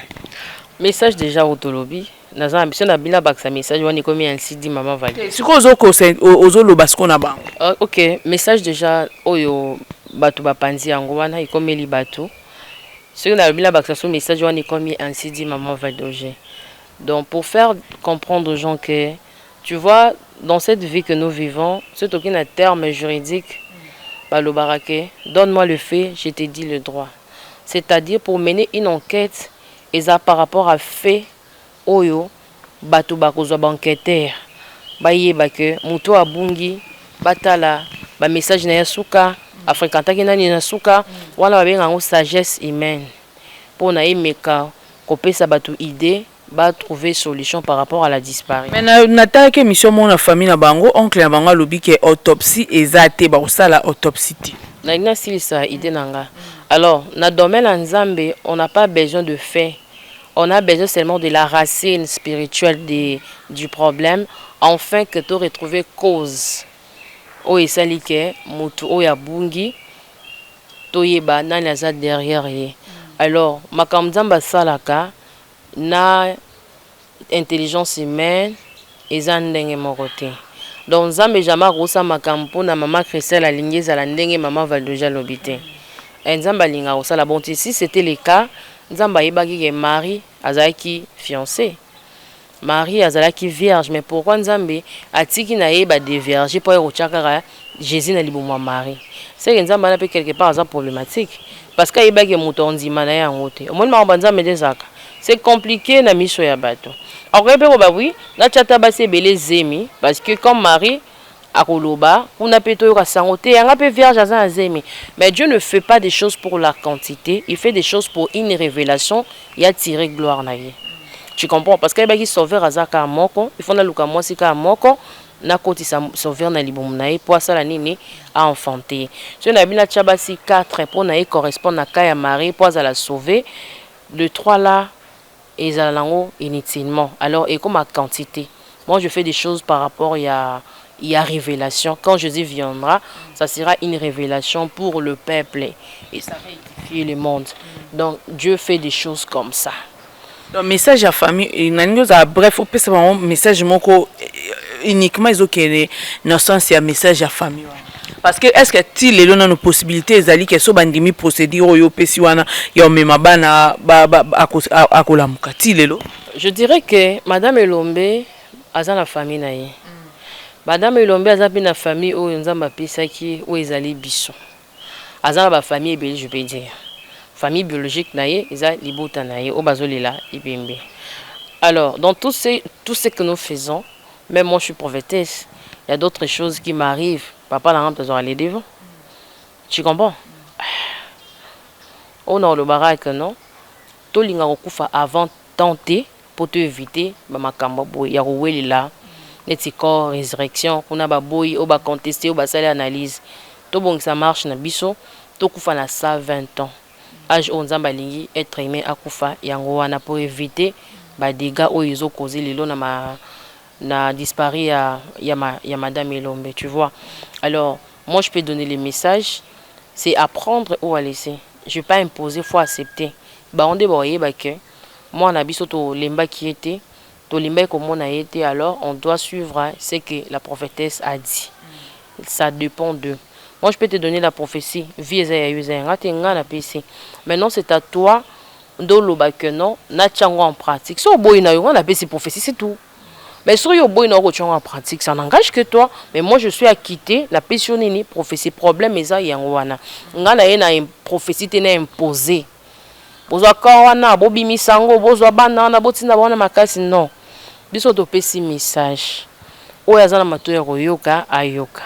Speaker 2: Message déjà au Tolobi. Naza ambition na bina baksa message wani komi ainsi dit maman Vali.
Speaker 1: Siko ozo lo basko na bango.
Speaker 2: OK, message déjà oyo batu bapanzi yango wana ikomeli batu. Siko na bina baksa so message wani komi ainsi dit maman Vali. Donc pour faire comprendre aux gens que tu vois dans cette vie que nous vivons, c'est aucun terme juridique balo barake, donne-moi le fait, je te dis le droit. C'est-à-dire pour mener une enquête et ça par rapport à fait oyo batu bakozwa banquêteur bayeba que muto abungi batala ba message na yasuka afrekantaki nani na suka wana babenga ngo sagesse humaine pour na emeka kopesa batu idée ba trouver solution par rapport à la disparition.
Speaker 1: Mais nataka ke mission mon famille na bango oncle na bango lobi ke autopsie ezate ba osala autopsie ti.
Speaker 2: Na ina silisa idée nanga. Alors, dans le domaine en Zambie, on n'a pas besoin de faits. On a besoin seulement de la racine spirituelle du problème, afin que tu retrouves cause. O esalike, mutu o ya bungi, to yeba na naza derrière ye. Alors, makamzamba salaka na intelligence humaine eza ndenge morote. Donc Nzambe jama rosa makampo na mama Christelle alingeza la ndenge mama Valdoja lobite. Nzamba linga osala bon si c'était le cas Nzamba yebaki ke Marie azalaki fiancée. Marie azalaki vierge mais pourquoi Nzambe atiki na yeba de vierge pour yochakara Jésus na libumwa Marie. C'est que Nzamba na pe quelque part ça problématique parce que yebaki muto ndima na yango te. Omoni ma Nzambe dezaka. C'est compliqué na miso ya bato. Après pe ba oui, na chata ba se belé zemi parce que comme Marie akoloba on a péto yo kasangote yanga pe vierge azan zemi mais Dieu ne fait pas des choses pour la quantité, il fait des choses pour une révélation et attirer gloire na ye. Tu comprends parce que baki sauveur azaka moko il faut na luka mwasi ka moko na koti sa sauveur na libum na ye pour ça la nini a enfanté. Je na bina chabasi 4 pour na ye correspond na ka ya Marie pour la sauver. Le 3 là et zalango inutilement. Alors et comme à quantité. Moi je fais des choses par rapport il y a révélation. Quand Jésus viendra, ça sera une révélation pour le peuple et ça va édifier le monde. Donc Dieu fait des choses comme ça.
Speaker 1: Le message à famille, bref, on peut savoir un message uniquement ils ont dans sens il y a message à famille. Parce que est-ce que il est là nos possibilités ezali que so bandimi procédure yo pesi wana yo mema bana akolamuka ti lelo.
Speaker 2: Je dirais que madame Elombe aza na famille na ye. Madame Elombe aza pe na famille oyo Nzamba pesaki o ezali biso. Aza na ba famille ebele je peux dire. Famille biologique na ye eza libota na ye o bazolela ibembe. Alors dans tout ce que nous faisons, même moi je suis prophétesse, il y a d'autres choses qui m'arrivent. Papa n'a pas aller devant. Tu comprends? On a le baraque non. Tout l'inga okufa avant tenter pour te éviter ma kamba boy ya roueli là. Neti corps résurrection kuna ba boy o ba contester o ba sala analyse. To bon ça marche na biso to kufa na 120 ans. Âge on Nzamba lingi être aimé akufa yango wana pour éviter ba dégâts o izo causer lelo na disparu ya madame Elombe, tu vois. Alors, moi je peux donner les messages, c'est apprendre ou à laisser. Je vais pas imposer, faut accepter. Bah on déboye bah que moi on a biso to lemba qui était, to lemba comme on a été, alors on doit suivre ce que la prophétesse a dit. Ça dépend d'eux. Moi je peux te donner la prophétie, vie Maintenant c'est à toi ndolo ba que non na tchango en pratique so boy na yo on appelle ces prophéties c'est tout mais sur yo boy na ko tchango en pratique ça n'engage que toi mais moi je suis acquitté la pétion ni prophétie problème eza yango wana ngana ye na prophétie te na imposer bozwa ko wana bobimi sango bozwa bana na botina bona makasi non biso to pesi message oyo aza na mato ya koyoka ayoka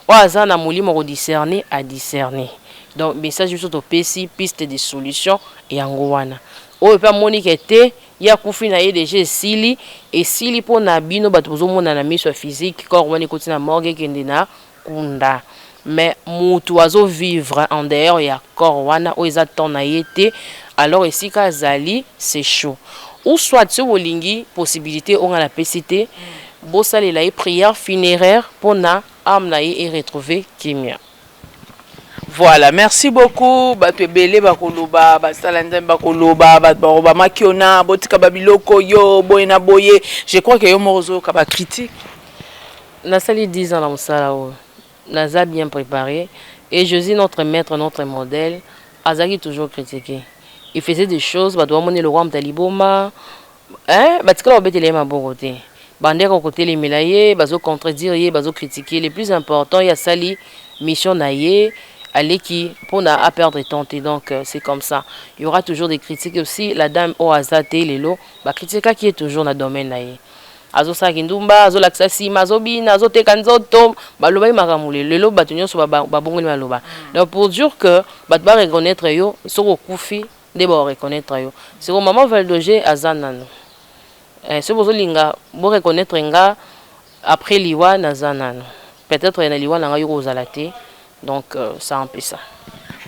Speaker 2: oyo aza na molimo ko discerner a discerner. Donc message biso to pesi piste de solution yango wana oyo pe moni kete ya kufi na ye déjà sili et sili po na bino bato bozomona na miso physique corps wani kotina morgue kende na kunda mais mutu azo vivre en dehors ya corps wana oyo eza temps na ye te alors esika azali c'est chaud ou soit si bolingi possibilité onga na pesi te bosalela ye prière funéraire pour na âme na ye et retrouver kimia.
Speaker 1: Voilà, merci beaucoup. Bato ebele bakoloba, basala nzambe bakoloba, bato ba makiona, botika babiloko yo, boyena boye. Je crois que yo mozo ka ba critique.
Speaker 2: Nasali 10 ans na musala o. Naza bien préparé et Jésus notre maître, notre modèle, azaki toujours critiqué. Il faisait des choses, bato amone le roi Mtaliboma, batika obetele maborote. Bandeko côté les mélaye, bazo contredire, bazo critiquer. Le plus important, il y a sali mission naie. Aller qui pour à perdre tenter donc c'est comme ça il y aura toujours des critiques aussi la dame au hasard lelo ba critique qui est toujours dans domaine naie azo sa kindumba azo laksa sima azo bina azo teka nzoto baloba imakamule lelo batunyo so ba bongoli maloba donc pour dire que ba reconnaître yo soko kufi de ba reconnaître yo c'est au maman Valdoger azanano c'est bozo linga bo reconnaître nga après liwa nazanano peut-être na liwa nga yo kozalate. Donc ça un peu ça.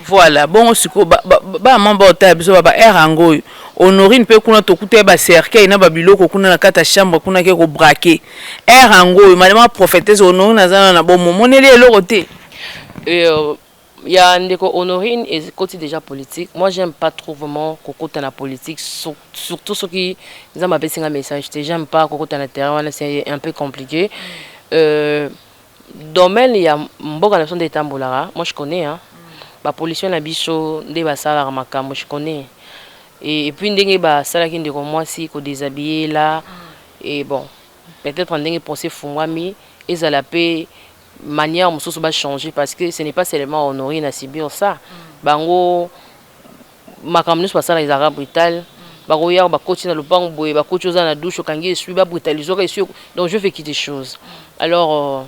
Speaker 1: Voilà, bon siko ba mamba ota biso ba erango honorine pe kuna to kuté ba cercueil na ba biloko kuna na kata chambre kuna ke ko braquer. Erango madame prophétesse honorine azana na bon moneli eloko te.
Speaker 2: Il y a ndeko honorine et côté déjà politique. Moi j'aime pas trop vraiment kokota na politique surtout ceux qui nous ont appelé un message. J'aime pas kokota na terrain, c'est un peu compliqué. Domaine il y a mboka nation d'état mbolara moi je connais hein ba pollution na biso nde ba sala makambo je connais et puis ndenge ba sala ki ndeko moi si ko déshabiller là et bon peut-être ndenge penser fungwami ezala pe manière mususu ba changer parce que ce n'est pas seulement honorer na sibir ça bango makambo so sala ezara brutal ba roya ba coach na lupango boye ba coach oza na douche kangi suis ba brutaliser donc je fais quitter des choses alors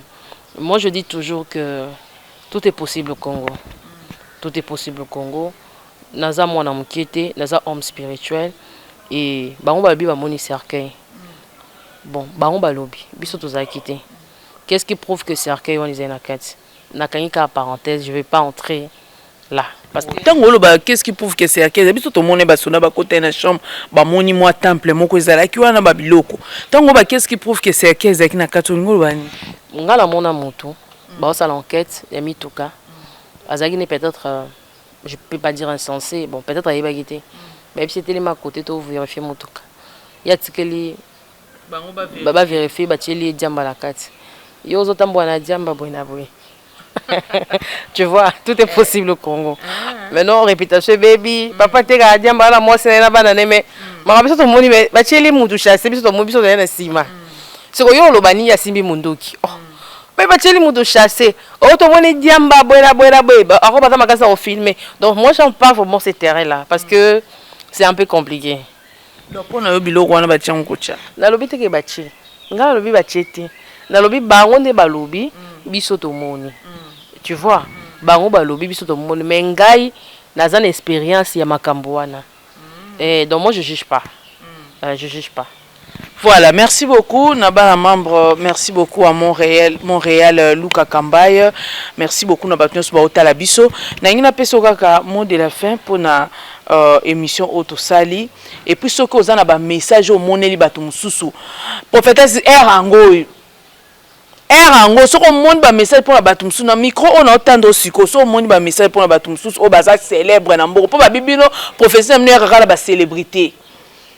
Speaker 2: moi, je dis toujours que tout est possible au Congo. Tout est possible au Congo. Naza mwana mukete, naza homme spirituel et bango balobi ba moni cercueil. Bon, bango balobi, biso toza quitté. Qu'est-ce qui prouve que cercueil on est na kati? Na kanika parenthèse, je vais pas entrer là parce que
Speaker 1: tango loba qu'est-ce qui prouve que cercueil? Biso to mone ba sona ba côté na chambre, ba moni moi temple moko ezala ki wana ba biloko. Tango ba qu'est-ce qui prouve que cercueil ezaki na kati ngolo bani?
Speaker 2: Ngala mona moto ba ça l'enquête ya mituka azaki ne peut-être je peux pas dire insensé bon peut-être ayeba gité mais c'était les ma côté to vérifier motuka ya tikeli baba vérifier ba tieli diamba la kati yo zotambo na diamba boina boy tu vois tout est possible au Congo maintenant réputation baby papa te ga diamba la moi c'est na bana mais ma biso to moni ba tieli mutu chasse biso to mo biso na sima c'est ko yo lobani ya simbi mundoki mais ba teli muto chasser auto moni diamba boira boeba ako bata makasa au filmer donc moi j'en pas vraiment ce terrain là parce que c'est un peu compliqué
Speaker 1: donc on a eu biloko wana ba tiango kocha
Speaker 2: na lobi te ke ba chi ngala lobi ba chete na lobi bango nde ba lobi biso to moni tu vois bango ba lobi biso to moni mais ngai naza na expérience ya makambo wana et donc moi je juge pas je juge pas.
Speaker 1: Voilà, merci beaucoup Naba membre, merci beaucoup à Montréal Luka Kambaye, merci beaucoup Naba Tnyos Baota Biso. Na ngina peso kaka mot de la fin pour na émission Auto Sali et puis ce que vous avez un message au moneli bato mususu. Prophétesse Erango ce qu'on monte ba message pour la bato mususu na micro on entend aussi que so monte ba message pour la bato mususu o baza célèbre na mboko pour ba bibino professeur mne kaka ba célébrité.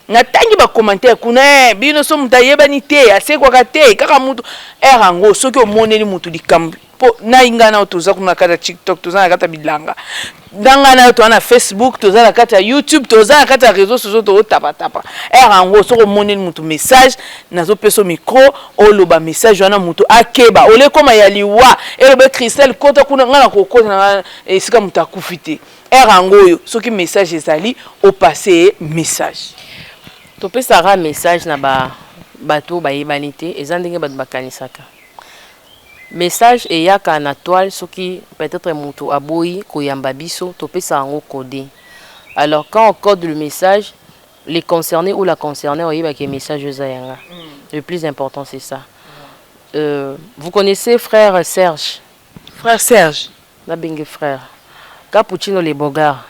Speaker 1: Na tangi ba commentaire kuna bino so mutayeba ni te ase kwa kate kaka mutu erango soki omoneli mutu likambi po na ingana otoza kuna kata TikTok toza na kata bilanga dangana to na Facebook to za kata YouTube to za kata réseaux sociaux to tapa rango so moni mutu message nazo peso micro oloba message wana mutu akeba ole koma ya liwa elobe Christelle kota kuna ngana kokota na esika mutu akufite rango yo soki message ezali au passer message
Speaker 2: to pesa ra message na bato ba yebanité ezandenge bato bakanisaka message eyaka na toile soki peut-être mutu aboyi koyamba biso to pesa rango codé. Alors quand on code le message, les concernés ou la concernée oyeba que message ezayanga. Le plus important c'est ça. Vous connaissez frère Serge?
Speaker 1: Frère Serge
Speaker 2: na bengue frère Cappuccino le Bogard.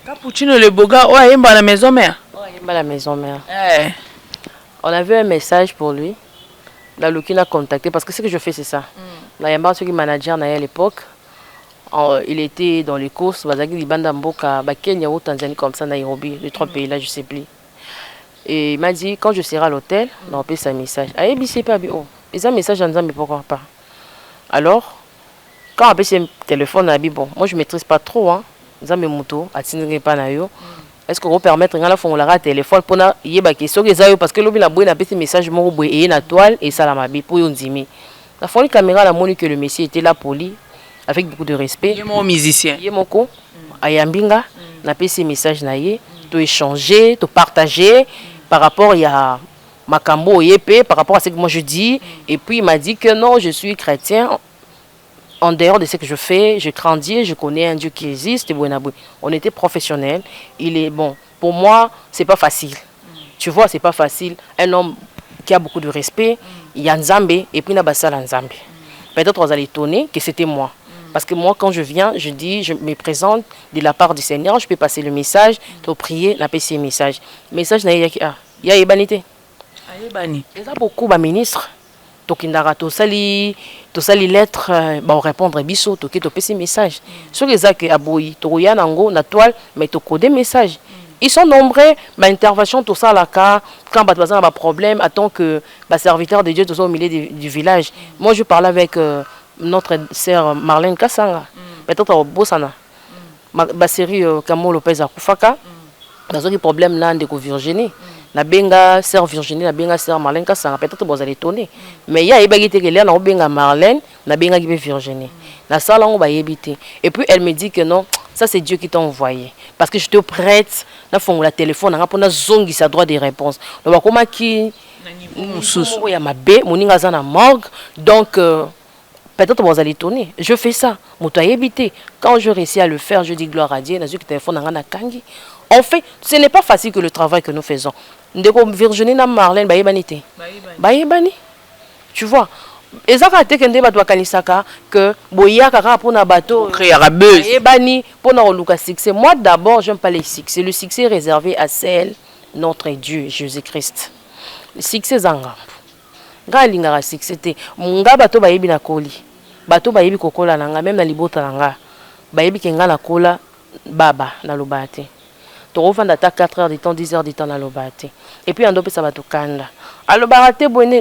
Speaker 1: Cappuccino le Bogard, oh ayemba à la maison mère.
Speaker 2: Oh ayemba la maison mère.
Speaker 1: Eh.
Speaker 2: On avait un message pour lui. La Luki l'a contacté parce que ce que je fais c'est ça. Là il y a un manager à l'époque. Il était dans les courses, Bazagi Libanda Mboka, Kenya ou Tanzanie comme ça, Nairobi, les trois pays là, je sais plus. Et il m'a dit quand je serai à l'hôtel, on peut un message. Ah c'est pas bien. Ils ont un message en disant mais pourquoi pas. Alors quand on peut ce téléphone, on a dit bon, moi je maîtrise pas trop hein. Ils ont mes motos, attirer pas na yo. Est-ce qu'on peut permettre à la fois on téléphone pour na yeba question que ça parce que l'objet la bonne a petit message mon boy et na toile et ça la mabi pour yon dimi. La fois la caméra la montre que le monsieur était là poli avec beaucoup de respect.
Speaker 1: Il est mon musicien.
Speaker 2: Il est mon co. Ayambinga na petit message na yé, to échanger, to partager par rapport à Makambo yépé par rapport à ce que moi je dis et puis il m'a dit que non, je suis chrétien. En dehors de ce que je fais, je grandis, je connais un Dieu qui existe. On était professionnels. Il est bon. Pour moi, c'est pas facile. Tu vois, c'est pas facile. Un homme qui a beaucoup de respect, il y a Nzambe et puis il y a Bassala Nzambe. Peut-être vous allez étonner que c'était moi. Parce que moi, quand je viens, je dis, je me présente de la part du Seigneur, je peux passer le message, te prier, la passer le message. Le message, il y a ébanité. Il y a beaucoup de ministres. Tokindara tosali lettre ba répondre biso toki to pesi message sur les que aboyi to ya nango na toile mais to coder message ils sont nombreux ba intervention tout ça là quand ba bazana ba problème attend que ba serviteur de Dieu tout ça au milieu du village. Moi je parlais avec notre sœur Marlène Kasanga peut-être au Bosana ba série Kamo Lopez akufaka dans un problème là de Virginie. Na benga sœur Virginie, na benga sœur Marlène Kasanga, peut-être vous allez étonner. Mais il y a ébagité que là, na benga Marlène, na benga Virginie. Na sala on va ébiter. Et puis elle me dit que non, ça c'est Dieu qui t'a envoyé. Parce que je te prête, na fond la téléphone, na pour na zongi sa droit de réponse. Donc comment qui il y a ma bé, mon inga na morgue. Donc peut-être vous allez étonner. Je fais ça, mon toi ébiter. Quand je réussis à le faire, je dis gloire à Dieu, na Dieu qui téléphone na kangi. En fait, ce n'est pas facile que le travail que nous faisons. Ndeko Virginie na Marlène bayebanité. Bayebani. Tu vois. Ezaka te kende bato kanisaka que boya kaka pona bato
Speaker 1: créer la buzz.
Speaker 2: Bayebani pona oluka succès. Moi d'abord, j'aime pas les succès. Le succès est réservé à celle notre Dieu Jésus-Christ. Le succès zanga. Nga lingara succès te. Nga bato bayebi na koli. Bato bayebi kokola nanga même na libota nanga. Bayebi kenga na kola baba na lobate. Tu refais 4 heures de temps, 10 heures de temps dans le bâti. Et puis, on doit ça va tout kanda. Alors,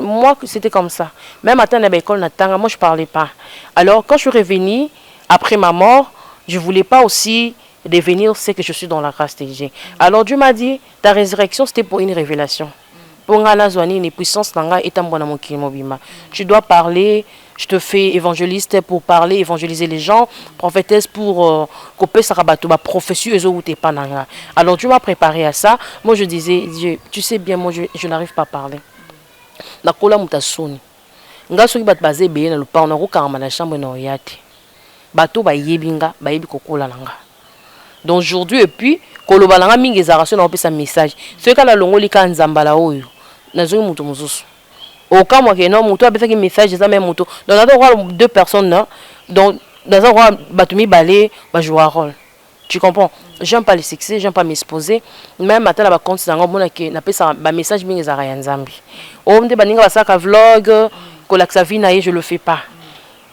Speaker 2: moi, c'était comme ça. Même à l'école, moi, je ne parlais pas. Alors, quand je suis revenue, après ma mort, je ne voulais pas aussi devenir ce que je suis dans la grâce de Dieu. Alors, Dieu m'a dit, ta résurrection, c'était pour une révélation. Pour une puissance, tu dois parler. Je te fais évangéliste pour parler, évangéliser les gens, prophétesse pour couper sa rabatou, prophétie ou t'es pas nanga. Alors Dieu m'a préparé à ça. Moi je disais, Dieu, tu sais bien, moi je n'arrive pas à parler. Na kola mutasoni. Nga soki bat basé beye na lupa on a rokarama na chambre na oyate. Bato ba yebinga, ba yebi kokola nanga. Donc aujourd'hui et puis koloba nanga mingi ezaration na opesa message. Ce ka la longoli ka nzambala oyo. Na zongi mutu mususu. Au cas où non, moto a besoin message ça même moto. Donc dans un deux personnes là, donc dans un roi batumi balé, va jouer un rôle. Tu comprends? J'aime pas le succès, j'aime pas m'exposer. Même matin là compte ça ngomona que na pesa ba message mingi za ya nzambi. O mde baninga basaka vlog, ko la sa vie na je le fais pas.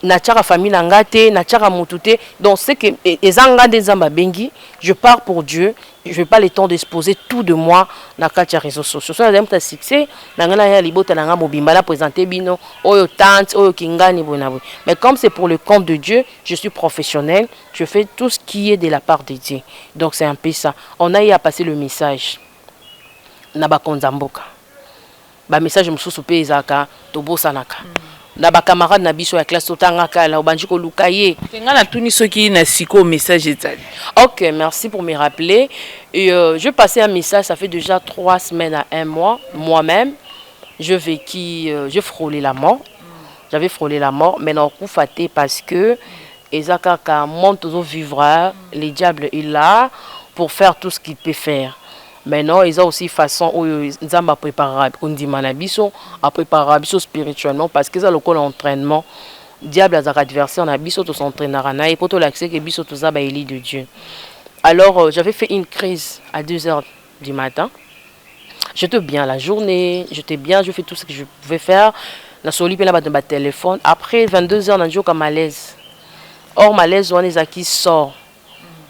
Speaker 2: Na tchaka famille na ngate, na tchaka mutute. Donc c'est que ezanga des zamba bengi, je pars pour Dieu, je vais pas le temps d'exposer tout de moi dans les réseaux sociaux. So na un succès, na ngana ya libota na ngabobimba la présenter bino oyo tante oyo kingani bonabu. Mais comme c'est pour le compte de Dieu, je suis professionnel, je fais tout ce qui est de la part de Dieu. Donc c'est un peu ça. On a eu à passer le message. Na ba konzamboka. Ba message mususu pe ezaka tobosanaka. Na ba camarade na biso ya classe totanga kala obanji ko lukaye.
Speaker 1: Tenga na tuni soki na siko message etali.
Speaker 2: OK, merci pour me rappeler. Et je passais un message, ça fait déjà 3 semaines à 1 mois. Moi-même, je frôlais la mort. J'avais frôlé la mort, mais non, faté parce que ezaka ka monte au vivre, le diable est là pour faire tout ce qu'il peut faire. Maintenant, ils ont aussi façon où ils ont préparé, on dit manabiso, à préparer spirituellement parce que ça le entraînement. Diable a un adversaire, on a biso tout s'entraîner et pour tout l'accès que biso tout ça ba élit de Dieu. Alors j'avais fait une crise à 2h du matin. J'étais bien la journée, j'étais bien, je fais tout ce que je pouvais faire. Na soli pe na ba de ma téléphone. Après 22h on a joué comme malaise. Or malaise on est qui sort.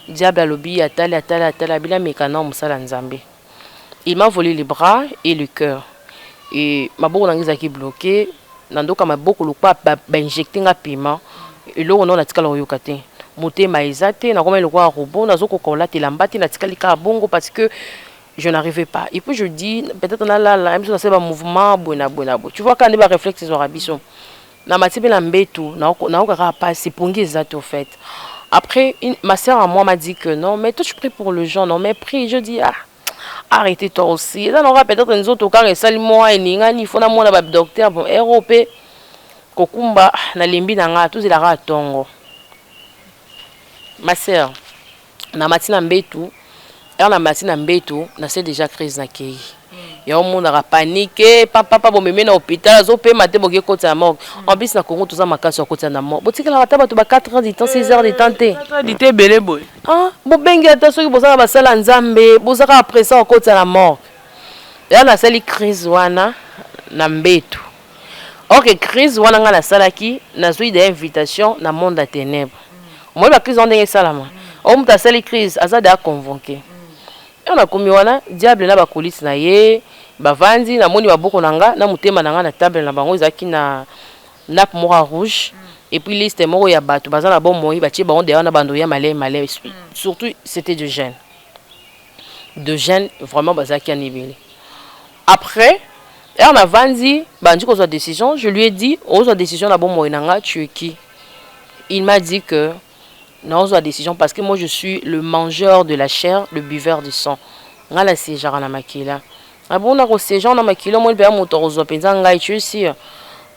Speaker 2: Diable a lobby atala bila mécano musala nzambe. Il m'a volé les bras et le cœur. Et ma boue n'a qui bloqué. Nandoka ma boue le pas injecté un piment. Et là on a tika la yokate. Moté ma ezate na comme le roi robot na zoko kola te lambati na tika lika bongo parce que je n'arrivais pas. Et puis je dis peut-être on a là même si c'est un mouvement bona. Tu vois quand on est réflexe sur abisson. Na matibe na mbetu na okara pas c'est pongi ezate au fait. Après, ma soeur à moi m'a dit que non, mais toi tu pries pour le gens, non, mais prie. Je dis, arrêtez toi aussi. Là, on aura peut-être une autre cas, et moi, et il faut que docteur, bon, Europe, Kokumba, na limbi nanga, tout il a tongo. Ma soeur, na matina mbetu, na matina mbetu, na c'est déjà crise na kei. Il y a un monde a paniqué, papa bon me na hôpital, zo pe maté boké côté à mort. En plus na Congo tout ça maka sur côté na mort. Botika la taba to ba 4 ans de temps, 6 heures de temps té.
Speaker 1: 4 ans de temps belé boy.
Speaker 2: Ah, bo bengi ata soki bozaka basala nzambe, bozaka après ça côté la mort. Ya na sali crise wana na mbetu. OK, crise wana nga na salaki, na zui de invitation na monde de ténèbres. Moi la crise on est salama. On m'a sali crise azada convoqué. On a commis wana diable na ba coulisse na ye bavandi na moni baboko nanga na mutema nanga na table na bango ezaki na nappe mora rouge et puis liste moko ya bato baza na bon moi ba tie bango derrière na bando ya malé surtout c'était de gêne vraiment bazaki anibeli. Après on a vandi bandi ko sa décision, je lui ai dit aux décision na bon moi nanga tu es qui? Il m'a dit que non, la décision parce que moi je suis le mangeur de la chair, le buveur du sang. Ngala c'est genre na makila. Bon na ko c'est genre na makila moi be moto rozo penza ngai tu sais.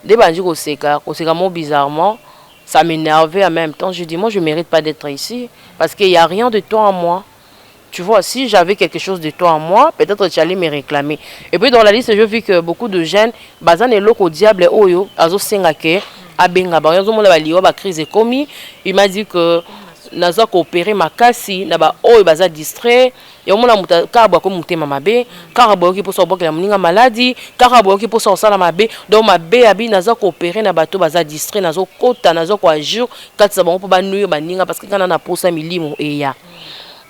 Speaker 2: Des bandits ko seka mo bizarrement, ça m'énervait en même temps. Je dis moi je mérite pas d'être ici parce qu'il y a rien de toi en moi. Tu vois, si j'avais quelque chose de toi en moi, peut-être tu allais me réclamer. Et puis dans la liste, je vis que beaucoup de jeunes, bazan et loko diable oyo, azo sengake, abenga ba yozo mona ba liwa ba crise komi, il m'a dit que naza coopérer makasi na ba oyo baza distrait, yo mona muta ka ba ko mutema mabe, ka ba ki poso bokela muninga maladie, ka ba ki poso sala mabe, donc mabe abi naza coopérer na bato baza distrait, nazo kota nazo ko agir, kati sa ba po ba nuyo baninga parce que kana na posa milimo eya.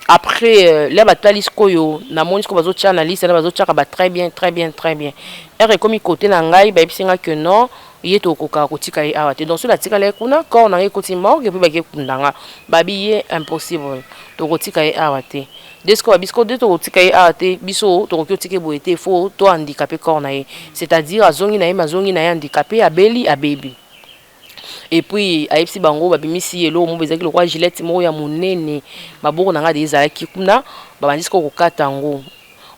Speaker 2: Après là batalis koyo na moni ko bazo tcha na liste na bazo tcha ba très bien. Et comme côté na ngai ba bisinga que non yeto koka kotika e awate donc sur la tika le kuna ko na ekoti morgue puis ba ke kundanga babiye impossible to kotika e awate desko bisko de to kotika e awate biso to kotika boete fo to handicapé cornae c'est-à-dire azongi na handicapé abeli a baby. Et puis aipsi bango babimisi elo mo bezaki lokwa Gillette mo ya monene maboko nanga des ki kuna babandisi ko kokata ngo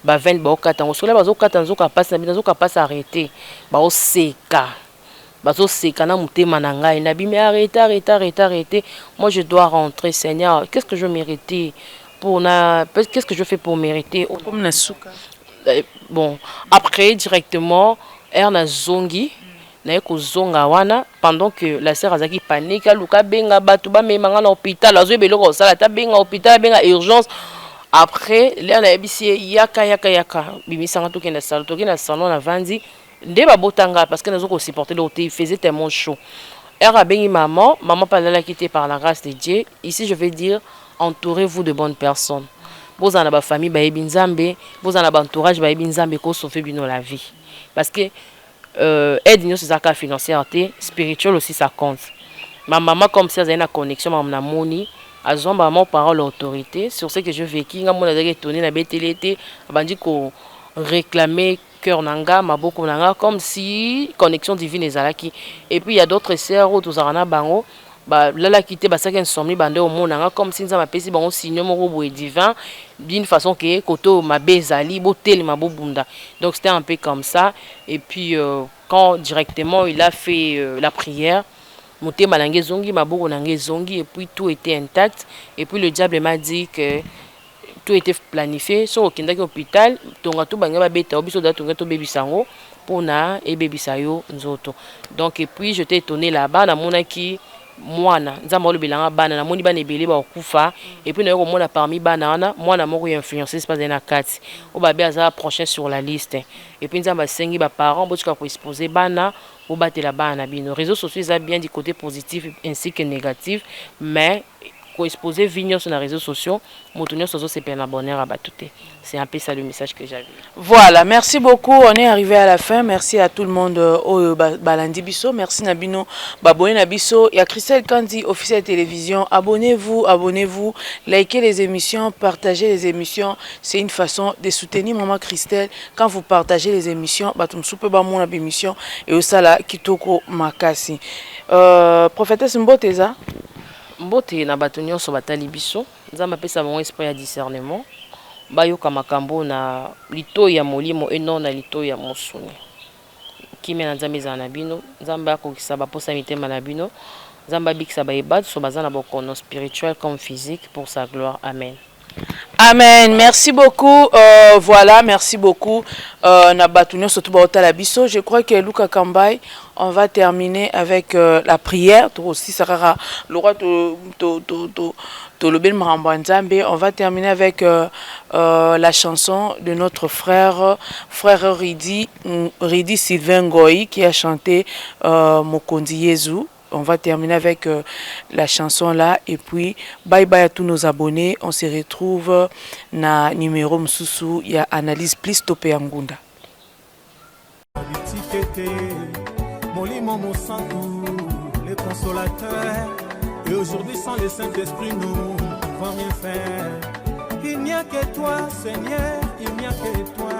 Speaker 2: ba 20 ba okata ngo sola bazo kata nzoka passe na binazo ka passe arrêter ba oseka bazo seka na mutema na ngai na bimi arrêter moi je dois rentrer Seigneur, qu'est-ce que je méritais qu'est-ce que je fais pour mériter
Speaker 1: comme na suka.
Speaker 2: Bon après directement erna zongi na ko zonga wana pendant que la sœur azaki panique luka benga batu ba memanga na hôpital azo beloko sala ta benga hôpital benga urgence. Après là na ebisi yaka bimisanga to kenda salon na vandi nde ba botanga parce que nazo ko supporter l'hôtel, il faisait tellement chaud. Elle a bengi maman pas là quittée par la grâce de Dieu. Ici je vais dire entourez-vous de bonnes personnes bozana ba famille ba yebi nzambe, bozana ba entourage ba yebi nzambe ko sauver bino la vie. Parce que aide nous c'est ça financière spirituelle aussi ça compte. Ma maman comme ça a une connexion ma moni azon maman parole autorité sur ce que je vécu nga mona zaki étonné na betelete abandi ko réclamer cœur nanga maboko nanga comme si connexion divine ezalaki. Et puis il y a d'autres sœurs où tous arana bango ba lala quitté ba saki insomnie bande au monde nanga comme si nzama pesi bango signe moko boye divin d'une façon que koto mabezali botel mabobunda. Donc c'était un peu comme ça. Et puis quand directement il a fait la prière, monté malangé zongi maboko nangé zongi, et puis tout était intact. Et puis le diable m'a dit que tout était planifié sur aucun hôpital tonga tout banga ba beta obiso da tonga to baby sango pona et baby sayo nzoto. Donc et puis j'étais étonné là-bas na mona ki mwana nzamba lo bilanga bana na moni bana ebele ba kufa. Et puis na yo mona parmi bana na mwana moko influencé c'est pas na kati o ba bia za prochain sur la liste. Et puis nzamba sengi ba parents botika ko exposer bana au batela bana bino réseaux sociaux ça bien du côté positif ainsi que négatif, mais exposer vignes sur les réseaux sociaux, montonner sur c'est bien abonné à batouté. C'est un peu ça le message que j'avais.
Speaker 1: Voilà, merci beaucoup. On est arrivé à la fin. Merci à tout le monde au Balandi Bisso. Merci Nabino, Baboye Nabiso. Il y a Christelle Kandi, officiel télévision. Abonnez-vous, abonnez-vous. Likez les émissions, partagez les émissions. C'est une façon de soutenir Maman Christelle. Quand vous partagez les émissions, batum soupe ba mon émission et au sala kitoko makasi. Prophétesse Mboteza.
Speaker 2: Mbote na bato nyonso batali biso nzamba pesa mon esprit ya discernement bayoka makambo na lito ya molimo eno na lito ya mosuni kimia na nzambe za na bino nzamba akokisa baposa mitema na bino nzamba bikisa baebatu so bazana bokono spirituel comme physique pour sa gloire. Amen.
Speaker 1: Amen. Merci beaucoup. Voilà, merci beaucoup. Je crois que Luka Kambay, on va terminer avec la prière. Aussi, ça sera le roi on va terminer avec la chanson de notre frère Ridi Sylvain Goy qui a chanté Mokondi Yezu. On va terminer avec la chanson là et puis bye bye à tous nos abonnés. On se retrouve na numéro Msusu ya analyse plus topé Angunda.
Speaker 5: Le consolateur, et aujourd'hui sans le Saint-Esprit nous ne pouvons rien faire. Il n'y a que toi Seigneur, il n'y a que toi.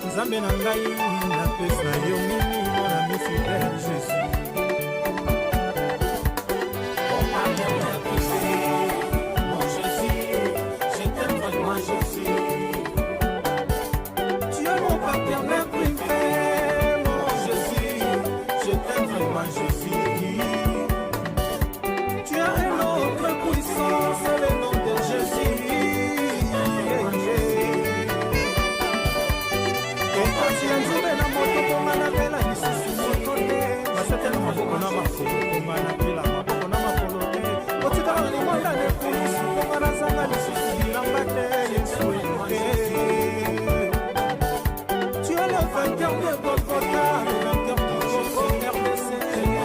Speaker 5: Nzambe na ngai na pesa yo mimi mon ami fidèle Jésus.